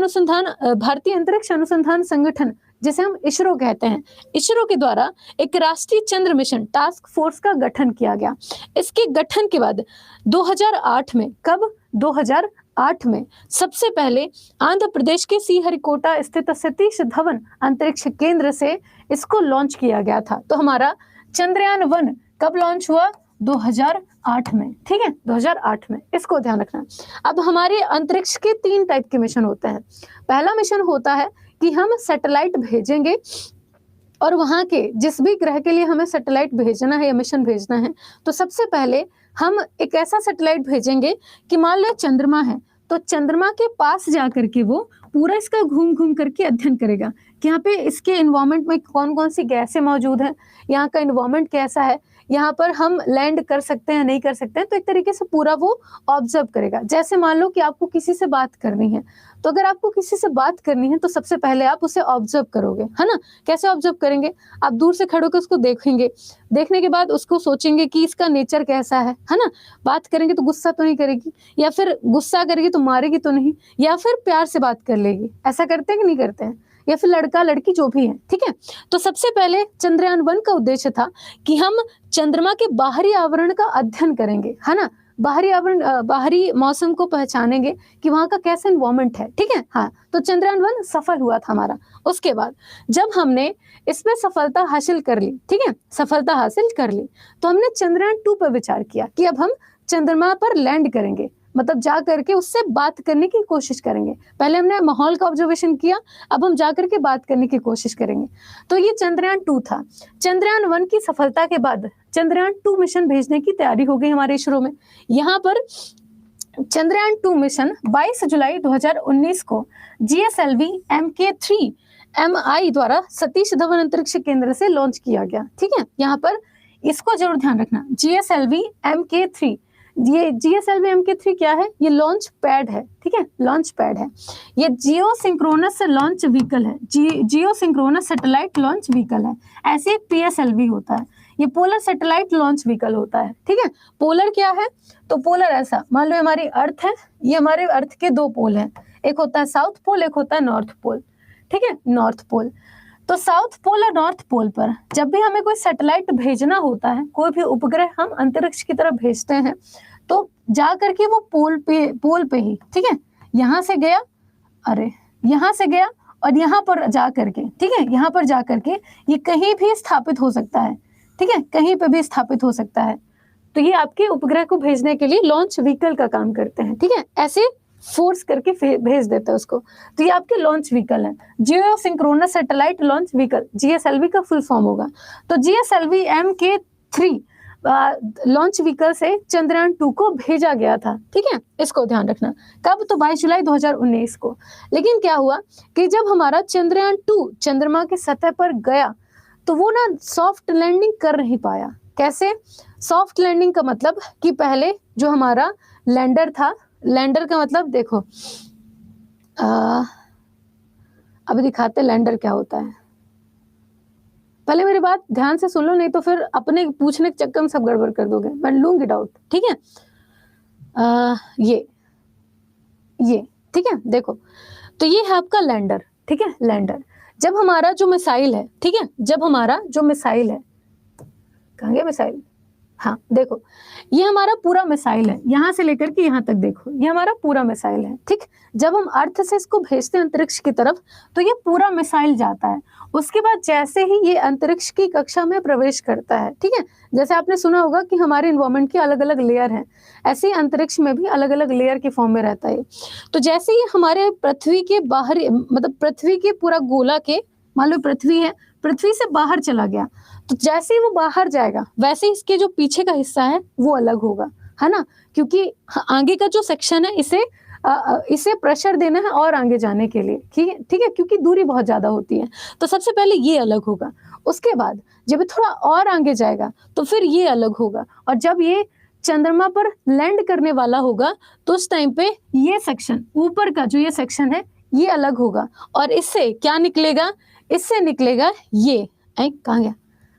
अंतरिक्ष अनुसंधान संगठन, जिसे हम इसरो कहते हैं, इसरो के द्वारा एक राष्ट्रीय चंद्र मिशन टास्क फोर्स का गठन किया गया। इसके गठन के बाद 2008 में, कब, 2008 में सबसे पहले आंध्र प्रदेश के श्रीहरिकोटा स्थित सतीश धवन अंतरिक्ष केंद्र से इसको लॉन्च किया गया था। तो हमारा चंद्रयान 1 कब लॉन्च हुआ? 2008 में, ठीक है, 2008 में, इसको ध्यान रखना। अब हमारे अंतरिक्ष के 3 टाइप के मिशन होते हैं। पहला मिशन होता है कि हम सैटेलाइट भेजेंगे और वहां के जिस भी ग्रह के लिए हमें सैटेलाइट भेजना है या मिशन भेजना है, तो सबसे पहले हम एक ऐसा सैटेलाइट भेजेंगे कि मान लो चंद्रमा है, तो चंद्रमा के पास जाकर के वो पूरा इसका घूम घूम करके अध्ययन करेगा कि यहाँ पे इसके इन्वायरमेंट में कौन कौन सी गैसें मौजूद हैं, यहाँ का इन्वायरमेंट कैसा है, यहाँ पर हम लैंड कर सकते हैं नहीं कर सकते हैं। तो एक तरीके से पूरा वो ऑब्जर्व करेगा। जैसे मान लो कि आपको किसी से बात करनी है, तो अगर आपको किसी से बात करनी है तो सबसे पहले आप उसे ऑब्जर्व करोगे, है ना? कैसे ऑब्जर्व करेंगे? आप दूर से खड़े होकर उसको देखेंगे, देखने के बाद उसको सोचेंगे कि इसका नेचर कैसा है ना? बात करेंगे तो गुस्सा तो नहीं करेगी, या फिर गुस्सा करेगी तो मारेगी तो नहीं, या फिर प्यार से बात कर लेगी। ऐसा करते हैं कि नहीं करते हैं? या फिर लड़का लड़की जो भी है, ठीक है? तो सबसे पहले चंद्रयान 1 का उद्देश्य था कि हम चंद्रमा के बाहरी आवरण का अध्ययन करेंगे, है ना? बाहरी आवरण, बाहरी मौसम को पहचानेंगे कि वहां का कैसा एनवायरमेंट है, ठीक है? हाँ, तो चंद्रयान 1 सफल हुआ था हमारा। उसके बाद जब हमने इसमें सफलता हासिल कर ली, ठीक है, सफलता हासिल कर ली, तो हमने चंद्रयान 2 पर विचार किया कि अब हम चंद्रमा पर लैंड करेंगे, मतलब जा करके उससे बात करने की कोशिश करेंगे। पहले हमने माहौल का ऑब्जर्वेशन किया, अब हम जा करके बात करने की कोशिश करेंगे। तो ये चंद्रयान 2 था। चंद्रयान 1 की सफलता के बाद चंद्रयान 2 मिशन भेजने की तैयारी हो गई हमारे इसरो में। यहाँ पर चंद्रयान 2 मिशन 22 जुलाई 2019 को GSLV Mk3 MI द्वारा सतीश धवन अंतरिक्ष केंद्र से लॉन्च किया गया। ठीक है, यहाँ पर इसको जरूर ध्यान रखना, GSLV Mk3, ये GSLV Mk3 क्या है? ये लॉन्च पैड है। ठीक है, लॉन्च पैड है। ये जियो सिंक्रोनस लॉन्च व्हीकल है, geosynchronous satellite launch vehicle है। ऐसे एक PSLV होता है, ये पोलर सैटेलाइट लॉन्च व्हीकल होता है। ठीक है, पोलर क्या है? तो पोलर ऐसा, मान लो हमारी अर्थ है, ये हमारे अर्थ के दो पोल हैं, एक होता है साउथ पोल, एक होता है नॉर्थ पोल। ठीक है, नॉर्थ पोल। तो साउथ पोल और नॉर्थ पोल पर जब भी हमें कोई सैटेलाइट भेजना होता है, कोई भी उपग्रह हम अंतरिक्ष की तरफ भेजते हैं, तो जा करके वो पोल पे ही, ठीक है, यहाँ से गया, अरे यहाँ से गया और यहाँ पर जा करके, ठीक है, यहाँ पर जा करके ये कहीं भी स्थापित हो सकता है। ठीक है, कहीं पे भी स्थापित हो सकता है। तो ये आपके उपग्रह को भेजने के लिए लॉन्च व्हीकल का काम करते हैं। ठीक है, ऐसे फोर्स करके भेज देते हैं उसको। तो ये आपके लॉन्च व्हीकल है, geosynchronous satellite launch vehicle, GSLV का फुल फॉर्म होगा। तो GSLV Mk3 लॉन्च व्हीकल से चंद्रयान 2 को भेजा गया था। ठीक है, इसको ध्यान रखना। कब? तो 22 जुलाई 2019 को। लेकिन क्या हुआ कि जब हमारा चंद्रयान 2 चंद्रमा की सतह पर गया, तो वो ना सॉफ्ट लैंडिंग कर नहीं पाया। कैसे सॉफ्ट लैंडिंग का मतलब कि पहले जो हमारा लैंडर था, लैंडर का मतलब देखो, अभी दिखाते लैंडर क्या होता है। पहले मेरी बात ध्यान से सुन लो, नहीं तो फिर अपने पूछने के चक्कर में सब गड़बड़ कर दोगे, मैं लूंगी डाउट। ठीक है, ये ठीक है, देखो, तो ये है आपका लैंडर। ठीक है, लैंडर। जब हमारा जो मिसाइल है, ठीक है, जब हमारा जो मिसाइल है, कहाँ गया मिसाइल? हाँ, देखो, ये हमारा पूरा मिसाइल है, यहाँ से लेकर के यहाँ तक देखो, ये हमारा पूरा मिसाइल है। ठीक, जब हम अर्थ से इसको भेजते हैं अंतरिक्ष की तरफ, तो ये पूरा मिसाइल जाता है। उसके बाद जैसे ही ये अंतरिक्ष की कक्षा में प्रवेश करता है, ठीक है, जैसे आपने सुना होगा कि हमारे एनवायरमेंट की अलग अलग लेयर हैं, ऐसे ही अंतरिक्ष में भी अलग अलग लेयर के फॉर्म में रहता है। तो जैसे ही हमारे पृथ्वी के बाहरी, मतलब पृथ्वी के पूरा गोला के, मान लो पृथ्वी है, पृथ्वी से बाहर चला गया, तो जैसे ही वो बाहर जाएगा, वैसे इसके जो पीछे का हिस्सा है वो अलग होगा, है ना, क्योंकि आगे का जो सेक्शन है इसे प्रेशर देना है और आगे जाने के लिए। ठीक है, ठीक है, क्योंकि दूरी बहुत ज्यादा होती है। तो सबसे पहले ये अलग होगा, उसके बाद जब ये थोड़ा और आगे जाएगा तो फिर ये अलग होगा, और जब ये चंद्रमा पर लैंड करने वाला होगा तो उस टाइम पे ये सेक्शन, ऊपर का जो ये सेक्शन है, ये अलग होगा। और इससे क्या निकलेगा? इससे निकलेगा ये, कहाँ गया?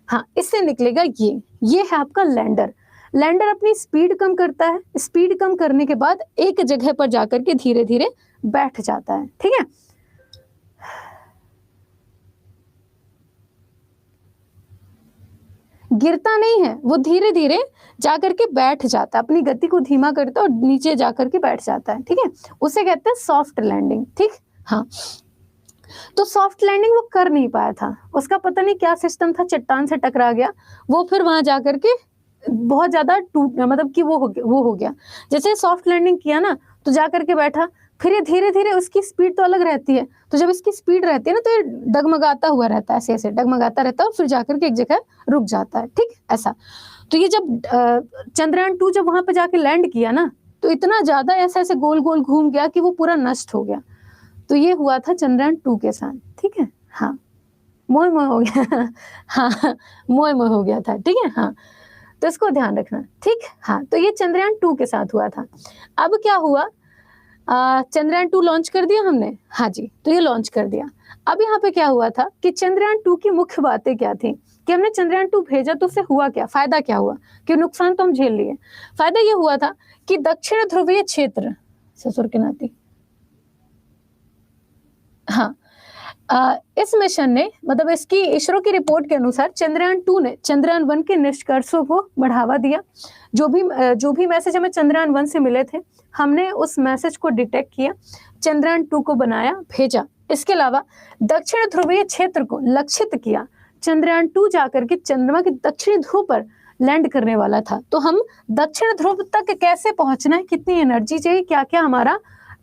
हाँ, इससे निकलेगा ये है आपका लैंडर। लैंडर अपनी स्पीड कम करता है, स्पीड कम करने के बाद एक जगह पर जाकर के धीरे धीरे बैठ जाता है। ठीक है, गिरता नहीं है, वो धीरे धीरे जाकर के बैठ जाता है, अपनी गति को धीमा करता है और नीचे जाकर के बैठ जाता है। ठीक है, उसे कहते हैं सॉफ्ट लैंडिंग। ठीक, हाँ, तो सॉफ्ट लैंडिंग वो कर नहीं पाया था, उसका पता नहीं क्या सिस्टम था, चट्टान से टकरा गया वो, फिर वहां जाकर के बहुत ज्यादा टूट, मतलब कि वो हो गया। जैसे सॉफ्ट लैंडिंग किया ना, तो जाकर के बैठा, फिर ये धीरे धीरे, उसकी स्पीड तो अलग रहती है, तो जब इसकी स्पीड रहती है ना, तो ये डगमगाता हुआ रहता है, ऐसे ऐसे डगमगाता रहता है और फिर जाकर के एक जगह रुक जाता है। ठीक, ऐसा। तो ये जब चंद्रयान 2 जब वहां पे जाके लैंड किया ना, तो इतना ज्यादा ऐसे ऐसे गोल गोल घूम गया कि वो पूरा नष्ट हो गया। तो ये हुआ था चंद्रयान 2 के साथ। ठीक है, हाँ, मोय हो गया हाँ, मोय हो गया था। ठीक है, हाँ, तो इसको ध्यान रखना। ठीक, हाँ, तो ये चंद्रयान 2 के साथ हुआ था। अब क्या हुआ, चंद्रयान 2 लॉन्च कर दिया हमने, हाँ जी, तो ये लॉन्च कर दिया। अब यहाँ पे क्या हुआ था कि चंद्रयान 2 की मुख्य बातें क्या थी कि हमने चंद्रयान 2 भेजा तो उससे हुआ क्या, फायदा क्या हुआ, कि नुकसान तो हम झेल लिए। फायदा ये हुआ था कि दक्षिण ध्रुवीय क्षेत्र, ससुर के नाती, हाँ, इस मिशन ने, मतलब इसकी इसरो की रिपोर्ट के अनुसार चंद्रयान 2 ने चंद्रयान 1 के निष्कर्षों को बढ़ावा दिया। जो भी मैसेज हमें चंद्रयान 1 से मिले थे, हमने उस मैसेज को डिटेक्ट किया, चंद्रयान 2 को बनाया, भेजा। इसके अलावा दक्षिण ध्रुवीय क्षेत्र को लक्षित किया। चंद्रयान 2 जाकर के चंद्रमा के दक्षिणी ध्रुव पर लैंड करने वाला था। तो हम दक्षिण ध्रुव तक कैसे पहुंचना है, कितनी एनर्जी चाहिए, क्या क्या हमारा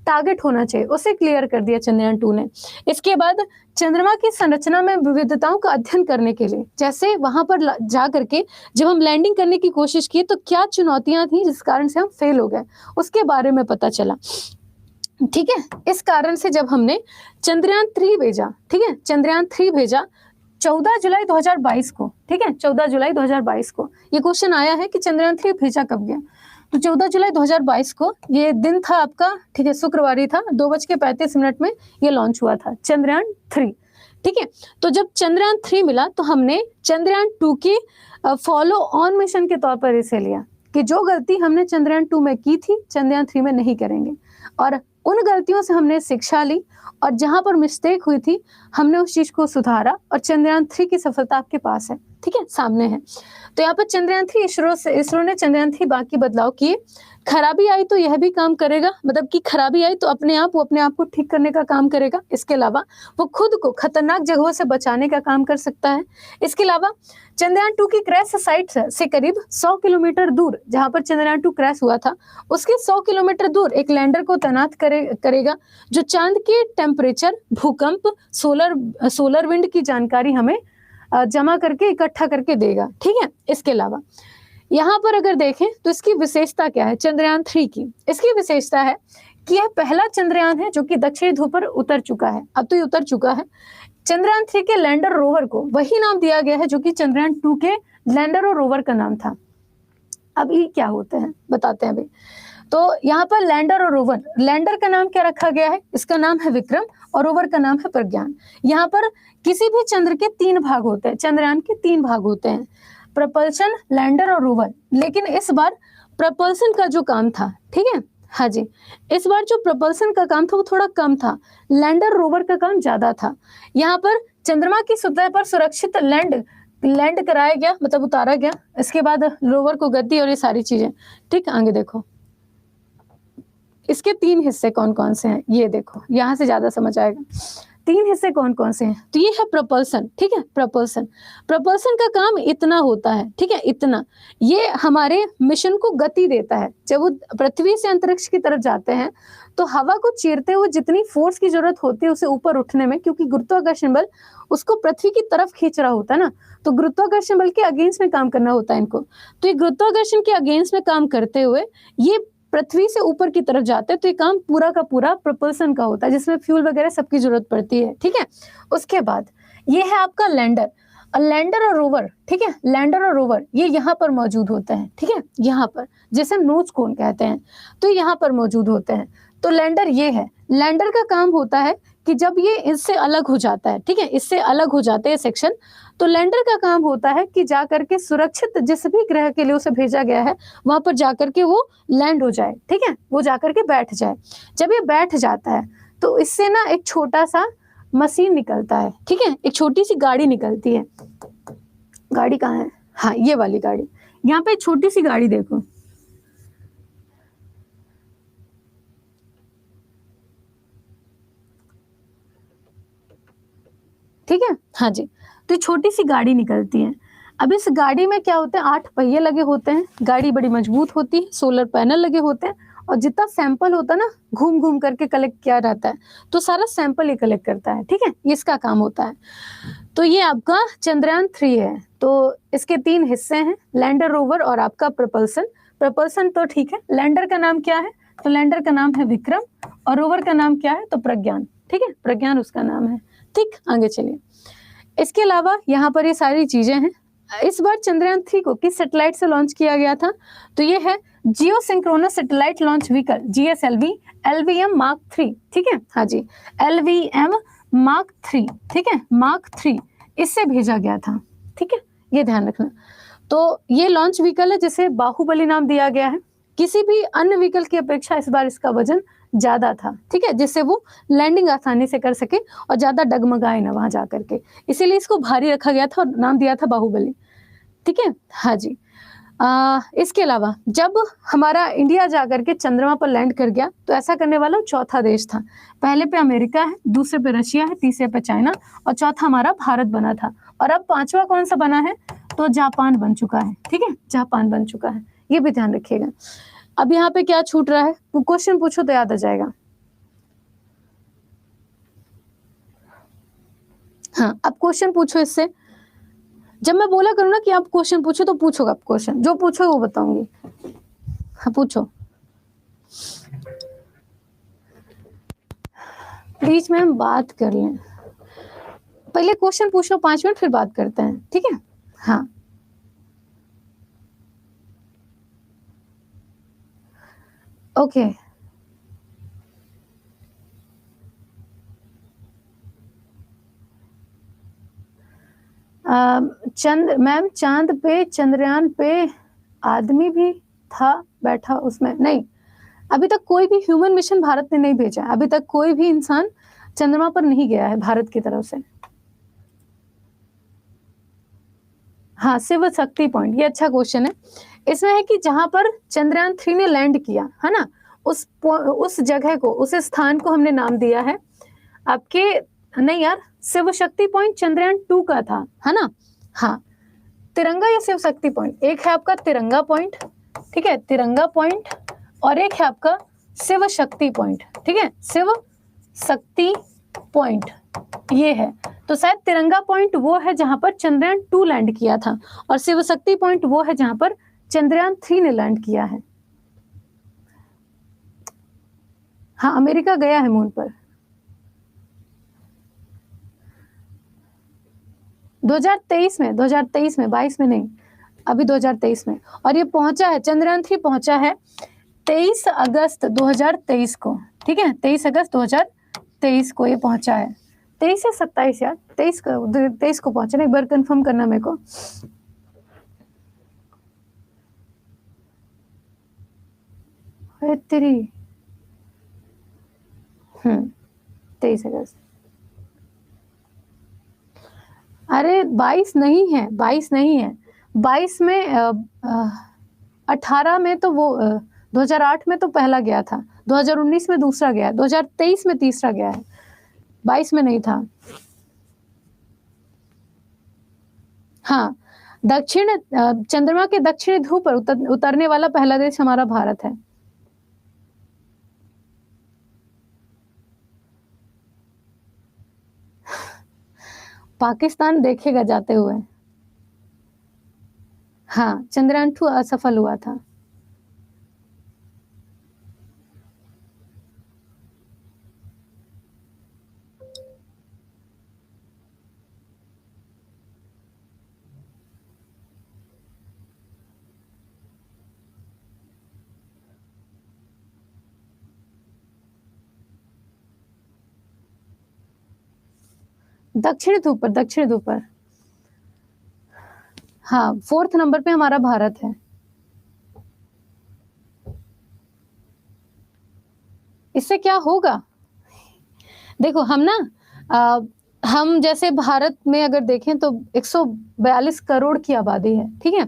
टारगेट होना चाहिए, उसे क्लियर कर दिया चंद्रयान 2 ने। इसके बाद चंद्रमा की संरचना में विविधताओं का अध्ययन करने के लिए, जैसे वहां पर जा करके जब हम लैंडिंग करने की कोशिश की तो क्या चुनौतियां थी जिस कारण से हम फेल हो गए, उसके बारे में पता चला। ठीक है, इस कारण से जब हमने चंद्रयान 3 भेजा, ठीक है, चंद्रयान 3 भेजा 14 जुलाई 2022 को, ठीक है, 14 जुलाई 2022 को ये क्वेश्चन आया है कि चंद्रयान 3 भेजा कब गया, तो 14 जुलाई 2022 को ये दिन था आपका, ठीक है, शुक्रवारी था, 2:35 में ये लॉन्च हुआ था चंद्रयान 3। ठीक है, तो जब चंद्रयान 3 मिला तो हमने चंद्रयान 2 के फॉलो ऑन मिशन के तौर पर इसे लिया कि जो गलती हमने चंद्रयान 2 में की थी चंद्रयान 3 में नहीं करेंगे, और उन गलतियों से हमने शिक्षा ली और जहां पर मिस्टेक हुई थी हमने उस चीज को सुधारा और चंद्रयान 3 की सफलता आपके पास है, ठीक है, सामने है। तो यहाँ पर चंद्रयान 3 इसरो ने चंद्रयान 3 बाकी बदलाव किए, खराबी आई तो यह भी काम करेगा, मतलब कि खराबी आई तो वो अपने आप को ठीक करने का काम करेगा। इसके अलावा वो खुद को खतरनाक जगहों से बचाने का काम कर सकता है। इसके अलावा चंद्रयान 2 की क्रैश साइट से करीब 100 किलोमीटर दूर, जहां पर चंद्रयान 2 क्रैश हुआ था उसके 100 किलोमीटर दूर एक लैंडर को तैनात करेगा जो चांद के टेम्परेचर, भूकंप, सोलर विंड की जानकारी हमें जमा करके इकट्ठा करके देगा। ठीक है, इसके अलावा यहाँ पर अगर देखें तो इसकी विशेषता क्या है चंद्रयान 3 की, इसकी विशेषता है कि यह पहला चंद्रयान है जो कि दक्षिणी ध्रुव पर उतर चुका है, अब तो ये उतर चुका है। चंद्रयान 3 के लैंडर रोवर को वही नाम दिया गया है जो कि चंद्रयान 2 के लैंडर और रोवर का नाम था। अब ये क्या होते हैं बताते हैं अभी। तो यहाँ पर लैंडर और रोवर, लैंडर का नाम क्या रखा गया है, इसका नाम है विक्रम और रोवर का नाम है प्रज्ञान। यहाँ पर किसी भी चंद्र के 3 भाग होते हैं, चंद्रयान के 3 भाग होते हैं, प्रपल्शन, लैंडर और रोवर। लेकिन इस बार प्रपल्शन का जो काम था, ठीक है, हाँ जी, इस बार जो प्रपल्शन का काम था वो थोड़ा कम था, लैंडर रोवर का काम ज्यादा था। यहाँ पर चंद्रमा की सतह पर सुरक्षित लैंड कराया गया, मतलब उतारा गया। इसके बाद रोवर को गति और ये सारी चीजें। ठीक, आगे देखो इसके 3 हिस्से कौन कौन से हैं, ये देखो यहाँ से ज्यादा समझ आएगा। 3 हिस्से कौन कौन से हैं, तो ये है प्रपल्सन, ठीक है, प्रपल्सन का काम इतना होता है, ठीक है, इतना, ये हमारे मिशन को गति देता है। जब वो पृथ्वी से अंतरिक्ष की तरफ जाते हैं तो हवा को चीरते हुए जितनी फोर्स की जरूरत होती है उसे ऊपर उठने में, क्योंकि गुरुत्वाकर्षण बल उसको पृथ्वी की तरफ खींच रहा होता है ना, तो गुरुत्वाकर्षण बल के अगेंस्ट में काम करना होता है इनको। तो ये गुरुत्वाकर्षण के अगेंस्ट में काम करते हुए ये पृथ्वी से ऊपर की तरफ जाते हैं, तो ये काम पूरा का पूरा प्रपल्सन का होता है जिसमें फ्यूल वगैरह सबकी जरूरत पड़ती है। ठीक है, उसके बाद ये है आपका लैंडर और रोवर। ठीक है, लैंडर और रोवर ये यहाँ पर मौजूद होते हैं, ठीक है, यहाँ पर, जैसे नोज कोन कहते हैं, तो यहाँ पर मौजूद होते हैं। तो लैंडर ये है, लैंडर का काम होता है कि जब ये इससे अलग हो जाता है, ठीक है, इससे अलग हो जाते हैं सेक्शन, तो लैंडर का काम होता है कि जाकर के सुरक्षित जिस भी ग्रह के लिए उसे भेजा गया है वहां पर जाकर के वो लैंड हो जाए, ठीक है, वो जाकर के बैठ जाए। जब ये बैठ जाता है तो इससे ना एक छोटा सा मशीन निकलता है, ठीक है, एक छोटी सी गाड़ी निकलती है। गाड़ी कहाँ है, हाँ ये वाली गाड़ी, यहाँ पे छोटी सी गाड़ी देखो, ठीक है, हाँ जी, तो छोटी सी गाड़ी निकलती है। अब इस गाड़ी में क्या होते हैं, 8 पहिए लगे होते हैं, गाड़ी बड़ी मजबूत होती है, सोलर पैनल लगे होते हैं, और जितना सैंपल होता है ना घूम घूम करके कलेक्ट किया रहता है, तो सारा सैंपल ये कलेक्ट करता है। ठीक है, ये इसका काम होता है। तो ये आपका चंद्रयान 3 है। तो इसके 3 हिस्से हैं, लैंडर, रोवर और आपका प्रपल्सन तो ठीक है। लैंडर का नाम क्या है, तो लैंडर का नाम है विक्रम और रोवर का नाम क्या है, तो प्रज्ञान। ठीक है, प्रज्ञान उसका नाम है। ठीक, आगे चलिए। इसके अलावा यहाँ पर ये सारी चीजें हैं। इस बार चंद्रयान 3 को किस सैटेलाइट से लॉन्च किया गया था, तो ये है geosynchronous satellite launch vehicle GSLV LVM Mark 3। ठीक है, हाँ जी, LVM Mark 3, ठीक है, Mark 3 इससे भेजा गया था। ठीक है, ये ध्यान रखना। तो ये लॉन्च व्हीकल है जिसे बाहुबली नाम दिया गया है। किसी भी अन्य व्हीकल की अपेक्षा इस बार इसका वजन ज्यादा था, ठीक है, जिससे वो लैंडिंग आसानी से कर सके और ज्यादा डगमगाए ना वहां जाकर के, इसीलिए इसको भारी रखा गया था और नाम दिया था बाहुबली। ठीक है, हाँ जी। इसके अलावा जब हमारा इंडिया जाकर के चंद्रमा पर लैंड कर गया तो ऐसा करने वाला चौथा देश था। पहले पे अमेरिका है, दूसरे पे रशिया है, तीसरे पे चाइना और चौथा हमारा भारत बना था। और अब 5वां कौन सा बना है, तो जापान बन चुका है। ठीक है, जापान बन चुका है, ये भी ध्यान रखिएगा। अब यहाँ पे क्या छूट रहा है, वो क्वेश्चन पूछो तो याद आ जाएगा। हाँ, अब क्वेश्चन पूछो इससे। जब मैं बोला करूँ ना कि आप क्वेश्चन पूछो तो पूछो आप क्वेश्चन, जो पूछो वो बताऊंगी। हाँ पूछो प्लीज मैम, बात कर लें। पहले क्वेश्चन पूछ लो 5 मिनट, फिर बात करते हैं, ठीक है? हाँ ओके। मैम चांद पे, चंद्रयान पे आदमी भी था बैठा उसमें? नहीं, अभी तक कोई भी ह्यूमन मिशन भारत ने नहीं भेजा। अभी तक कोई भी इंसान चंद्रमा पर नहीं गया है भारत की तरफ से। हाँ, शिव शक्ति पॉइंट, ये अच्छा क्वेश्चन है। इसमें है कि जहां पर चंद्रयान 3 ने लैंड किया है ना, उस जगह को, उस स्थान को हमने नाम दिया है आपके, नहीं यार, शिव शक्ति पॉइंट चंद्रयान 2 का था, है ना? हाँ, तिरंगा या शिव शक्ति पॉइंट, एक है आपका तिरंगा पॉइंट, ठीक है, तिरंगा पॉइंट, और एक है आपका शिव शक्ति पॉइंट, ठीक है, शिव शक्ति पॉइंट ये है। तो शायद तिरंगा पॉइंट वो है जहां पर चंद्रयान 2 लैंड किया था, और शिव शक्ति पॉइंट वो है जहां पर चंद्रयान 3 ने लैंड किया है। हाँ, अमेरिका गया है मून पर 2023 में, 2023 में, 22 में नहीं, अभी 2023 में। और ये पहुंचा है, चंद्रयान 3 पहुंचा है 23 अगस्त 2023 को, ठीक है, 23 अगस्त 2023 को ये पहुंचा है। 23 या 27 यार, 23 को पहुंचा ना, एक बार कंफर्म करना मेरे को। तेरी 23 अगस्त। अरे 22 नहीं है, 22 नहीं है, 22 में 18 में तो वो 2008 में तो पहला गया था, 2019 में दूसरा गया, 2023 में तीसरा गया है, 22 में नहीं था। हाँ, दक्षिण चंद्रमा के दक्षिणी ध्रुव पर उतरने वाला पहला देश हमारा भारत है। पाकिस्तान देखेगा जाते हुए। हाँ, चंद्रयान 2 असफल हुआ था। दक्षिणी ध्रुव पर, दक्षिणी ध्रुव पर। हाँ, 4th नंबर पे हमारा भारत है। इससे क्या होगा? देखो हम ना हम जैसे भारत में अगर देखें तो 142 करोड़ की आबादी है, ठीक है?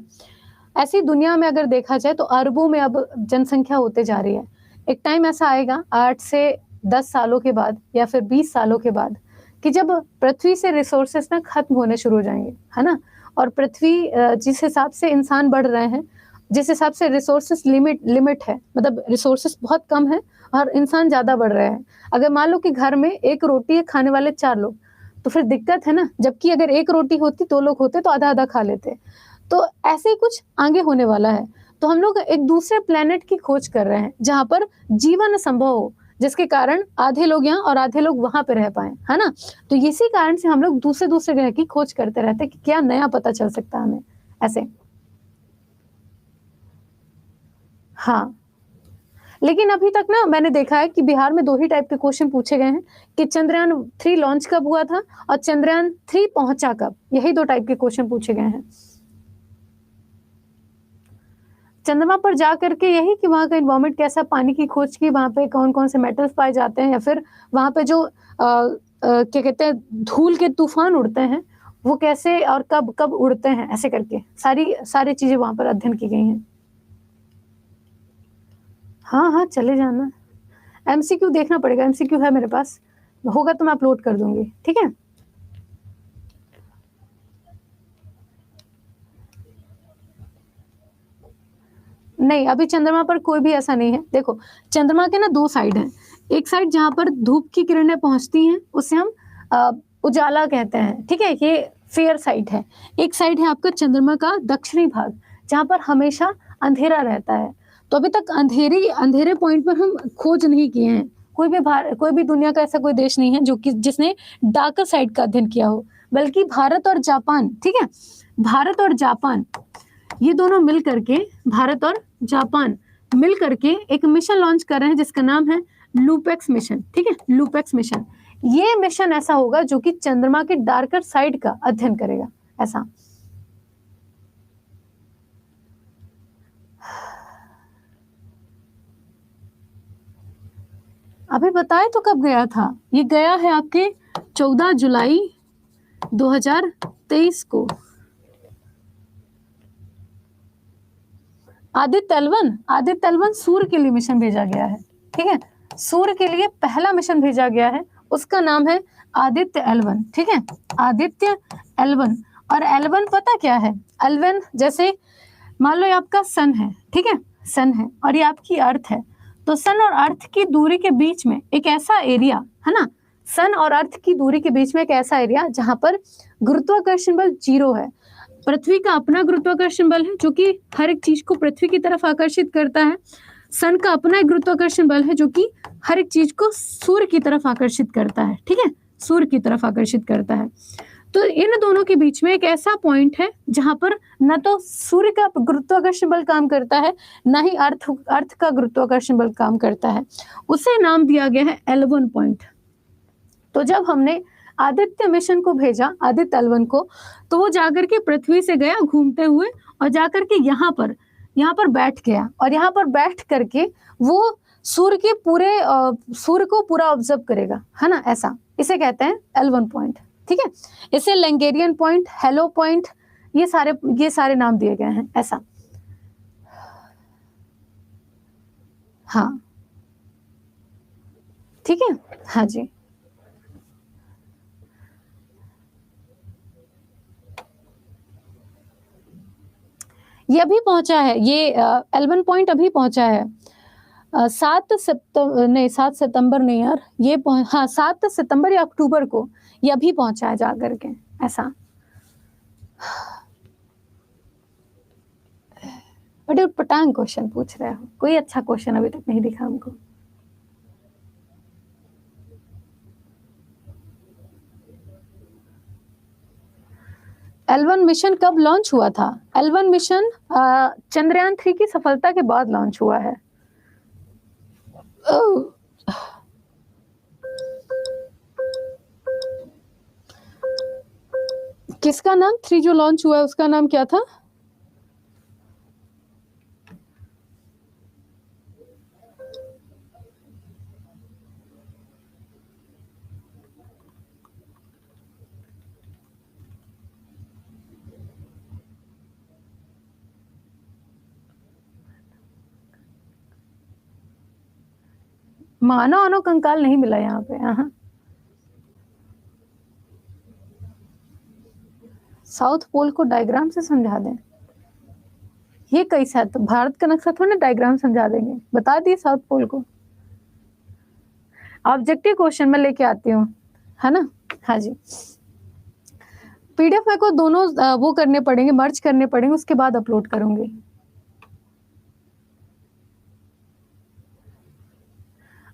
ऐसी दुनिया में अगर देखा जाए तो अरबों में अब जनसंख्या होते जा रही है। एक टाइम ऐसा आएगा 8 से 10 सालों के बाद या फिर 20 सालों के बाद कि जब पृथ्वी से रिसोर्सेस ना खत्म होने शुरू हो जाएंगे, है ना? और पृथ्वी जिस हिसाब से इंसान बढ़ रहे हैं, जिस हिसाब से रिसोर्सेस लिमिट है, मतलब रिसोर्सेस बहुत कम है और इंसान ज्यादा बढ़ रहे हैं। अगर मान लो कि घर में एक रोटी है, खाने वाले 4 लोग, तो फिर दिक्कत है ना। जबकि अगर एक रोटी होती, 2 लोग होते तो आधा आधा खा लेते। तो ऐसे ही कुछ आगे होने वाला है। तो हम लोग एक दूसरे प्लेनेट की खोज कर रहे हैं जहां पर जीवन संभव हो, जिसके कारण आधे लोग यहाँ और आधे लोग वहां पे रह पाए, है ना? तो इसी कारण से हम लोग दूसरे दूसरे ग्रह की खोज करते रहते हैं कि क्या नया पता चल सकता है हमें, ऐसे। हाँ, लेकिन अभी तक ना मैंने देखा है कि बिहार में 2 ही टाइप के क्वेश्चन पूछे गए हैं कि चंद्रयान 3 लॉन्च कब हुआ था और चंद्रयान 3 पहुंचा कब। यही 2 टाइप के क्वेश्चन पूछे गए हैं। चंद्रमा पर जा करके यही कि वहाँ का एनवायरमेंट कैसा, पानी की खोज की, वहाँ पे कौन कौन से मेटल्स पाए जाते हैं, या फिर वहाँ पे जो क्या कहते हैं धूल के तूफान उड़ते हैं वो कैसे और कब कब उड़ते हैं, ऐसे करके सारी चीजें वहां पर अध्ययन की गई हैं। हाँ हाँ, चले जाना। एमसीक्यू देखना पड़ेगा, एमसीक्यू है मेरे पास, होगा तो मैं अपलोड कर दूंगी, ठीक है? नहीं, अभी चंद्रमा पर कोई भी ऐसा नहीं है। देखो, चंद्रमा के ना 2 साइड हैं। एक साइड जहां पर धूप की किरणें पहुंचती हैं, उसे हम उजाला कहते हैं, ठीक है। ये फेयर साइड है। एक साइड है आपका चंद्रमा का दक्षिणी भाग, जहां पर हमेशा अंधेरा रहता है। तो अभी तक अंधेरे पॉइंट पर हम खोज नहीं किए हैं। कोई भी दुनिया का ऐसा कोई देश नहीं है जो कि जिसने डार्कर साइड का अध्ययन किया हो, बल्कि भारत और जापान, ठीक है, भारत और जापान ये दोनों मिल करके, भारत और जापान मिल करके एक मिशन लॉन्च कर रहे हैं जिसका नाम है लूपेक्स मिशन, ठीक है, लूपेक्स मिशन। ये मिशन ऐसा होगा जो कि चंद्रमा के डार्कर साइड का अध्ययन करेगा, ऐसा। अभी बताए तो कब गया था? ये गया है आपके 14 जुलाई 2023 को। आदित्य एल 1 सूर्य के लिए मिशन भेजा गया है, ठीक है। सूर्य के लिए पहला मिशन भेजा गया है, उसका नाम है आदित्य एल 1, ठीक है, आदित्य एल 1। और एल 1 पता क्या है? एल 1 जैसे मान लो ये आपका सन है, ठीक है, सन है और ये आपकी अर्थ है। तो सन और अर्थ की दूरी के बीच में एक ऐसा एरिया है ना, सन और अर्थ की दूरी के बीच में एक ऐसा एरिया जहां पर गुरुत्वाकर्षण बल 0 है। पृथ्वी का अपना गुरुत्वाकर्षण बल है जो कि हर एक चीज को पृथ्वी की तरफ आकर्षित करता है। सन का अपना एक गुरुत्वाकर्षण बल है जो कि हर एक चीज को सूर्य की तरफ आकर्षित करता है, ठीक है, सूर्य की तरफ आकर्षित करता है। तो इन दोनों के बीच में एक ऐसा पॉइंट है जहां पर न तो सूर्य का गुरुत्वाकर्षण बल काम करता है, ना ही अर्थ का गुरुत्वाकर्षण बल काम करता है। उसे नाम दिया गया है एल 1 पॉइंट। तो जब हमने आदित्य मिशन को भेजा, आदित्य एल 1 को, तो वो जाकर के पृथ्वी से गया घूमते हुए और जाकर के यहाँ पर बैठ गया और यहाँ पर बैठ करके वो सूर्य को पूरा ऑब्जर्व करेगा, है ना, ऐसा। इसे कहते हैं एल 1 पॉइंट, ठीक है। इसे लैंगेरियन पॉइंट, हेलो पॉइंट, ये सारे नाम दिए गए हैं, ऐसा। हाँ, ठीक है, हाँ जी। ये अभी पहुंचा है, ये एल 1 पॉइंट अभी पहुंचा है। 7 सितंबर नहीं यार, ये हाँ 7 सितंबर या अक्टूबर को ये अभी पहुंचा है जाकर के, ऐसा। बड़े उटपटांग क्वेश्चन पूछ रहे हो, कोई अच्छा क्वेश्चन अभी तक नहीं दिखा हमको। एल 1 मिशन कब लॉन्च हुआ था? एल 1 मिशन चंद्रयान 3 की सफलता के बाद लॉन्च हुआ है। किसका नाम 3 जो लॉन्च हुआ है उसका नाम क्या था? मानव कंकाल नहीं मिला यहाँ पे। हाँ, साउथ पोल को डायग्राम से समझा दें, ये कैसा है? तो भारत का नक्शा थोड़ा ना डायग्राम समझा देंगे, बता दिए साउथ पोल को। ऑब्जेक्टिव क्वेश्चन में लेके आती हूँ, है ना, हाँ जी। पीडीएफ मेरे को दोनों वो करने पड़ेंगे, मर्ज करने पड़ेंगे, उसके बाद अपलोड करूंगी।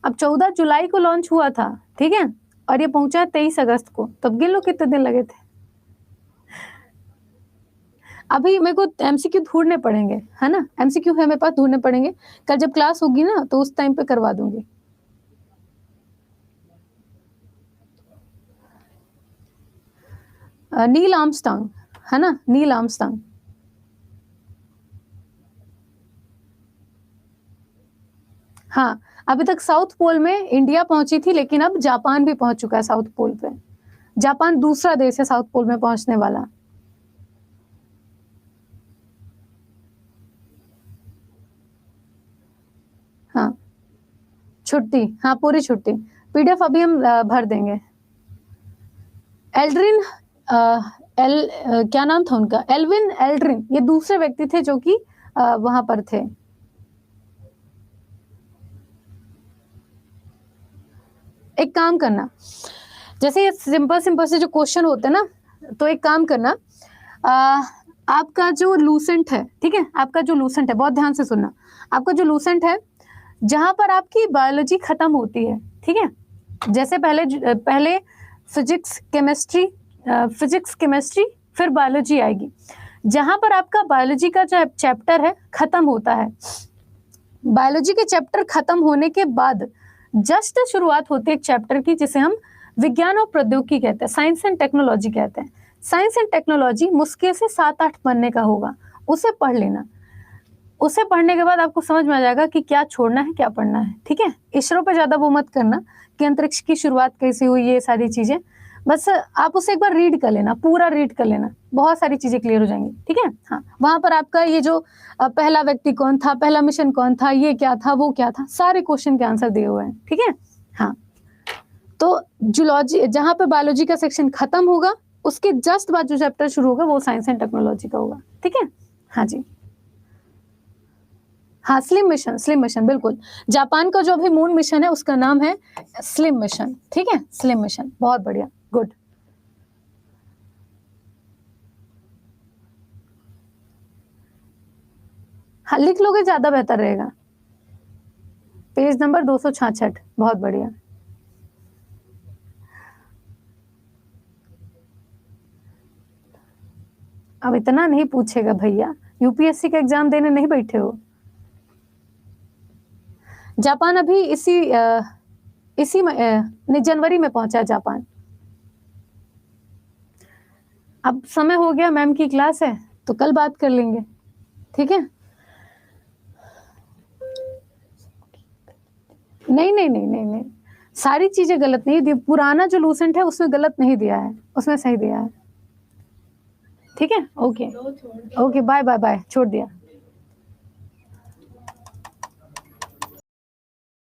अब 14 जुलाई को लॉन्च हुआ था, ठीक है, और ये पहुंचा 23 अगस्त को। तब गिन लो कितने दिन लगे थे। अभी मेरे को एमसीक्यू ढूंढने पड़ेंगे, है ना, एमसीक्यू है मेरे पास, ढूंढने पड़ेंगे। कल जब क्लास होगी ना तो उस टाइम पे करवा दूंगी। नील आर्मस्ट्रांग, है ना, नील आर्मस्ट्रांग। हाँ, अभी तक साउथ पोल में इंडिया पहुंची थी, लेकिन अब जापान भी पहुंच चुका है साउथ पोल पे। जापान दूसरा देश है साउथ पोल में पहुंचने वाला। हाँ, छुट्टी, हाँ पूरी छुट्टी। पीडीएफ अभी हम भर देंगे। एल्ड्रिन क्या नाम था उनका? एल्विन एल्ड्रिन, ये दूसरे व्यक्ति थे जो कि वहां पर थे। एक काम करना, जैसे ये सिंपल सिंपल से जो क्वेश्चन होते हैं ना, तो एक काम करना, आपका जो लूसेंट है, ठीक है, आपका जो लूसेंट है, बहुत ध्यान से सुनना, आपका जो लूसेंट है जहां पर आपकी बायोलॉजी खत्म होती है, ठीक है, जैसे पहले फिजिक्स केमिस्ट्री फिर बायोलॉजी आएगी, जहां पर आपका बायोलॉजी का जो चैप्टर है खत्म होता है, बायोलॉजी के चैप्टर खत्म होने के बाद जस्ट शुरुआत होती है एक चैप्टर की, जिसे हम विज्ञान और प्रौद्योगिकी कहते हैं, साइंस एंड टेक्नोलॉजी कहते हैं। साइंस एंड टेक्नोलॉजी मुश्किल से 7-8 पन्ने का होगा, उसे पढ़ लेना। उसे पढ़ने के बाद आपको समझ में आ जाएगा कि क्या छोड़ना है क्या पढ़ना है, ठीक है। इसरो पे ज्यादा वो मत करना कि अंतरिक्ष की शुरुआत कैसे हुई, ये सारी चीजें, बस आप उसे एक बार रीड कर लेना, पूरा रीड कर लेना, बहुत सारी चीजें क्लियर हो जाएंगी, ठीक है। हाँ, वहां पर आपका ये जो पहला व्यक्ति कौन था, पहला मिशन कौन था, ये क्या था, वो क्या था, सारे क्वेश्चन के आंसर दिए हुए हैं, ठीक है। हाँ, तो जूलॉजी, जहां पे बायोलॉजी का सेक्शन खत्म होगा उसके जस्ट बाद जो चैप्टर शुरू होगा वो साइंस एंड टेक्नोलॉजी का होगा, ठीक है। हाँ जी, हाँ, स्लिम मिशन बिल्कुल। जापान का जो अभी मून मिशन है उसका नाम है स्लिम मिशन, ठीक है, स्लिम मिशन, बहुत बढ़िया, गुड। हाँ, लिख लोगे ज्यादा बेहतर रहेगा। पेज नंबर 266, बहुत बढ़िया। अब इतना नहीं पूछेगा भैया, यूपीएससी का एग्जाम देने नहीं बैठे हो। जापान अभी इसी जनवरी में पहुंचा जापान। अब समय हो गया, मैम की क्लास है तो कल बात कर लेंगे, ठीक है। नहीं, सारी चीजें गलत नहीं दी, पुराना जो लूसेंट है उसमें गलत नहीं दिया है, उसमें सही दिया है, ठीक है। ओके, बाय, छोड़ दिया।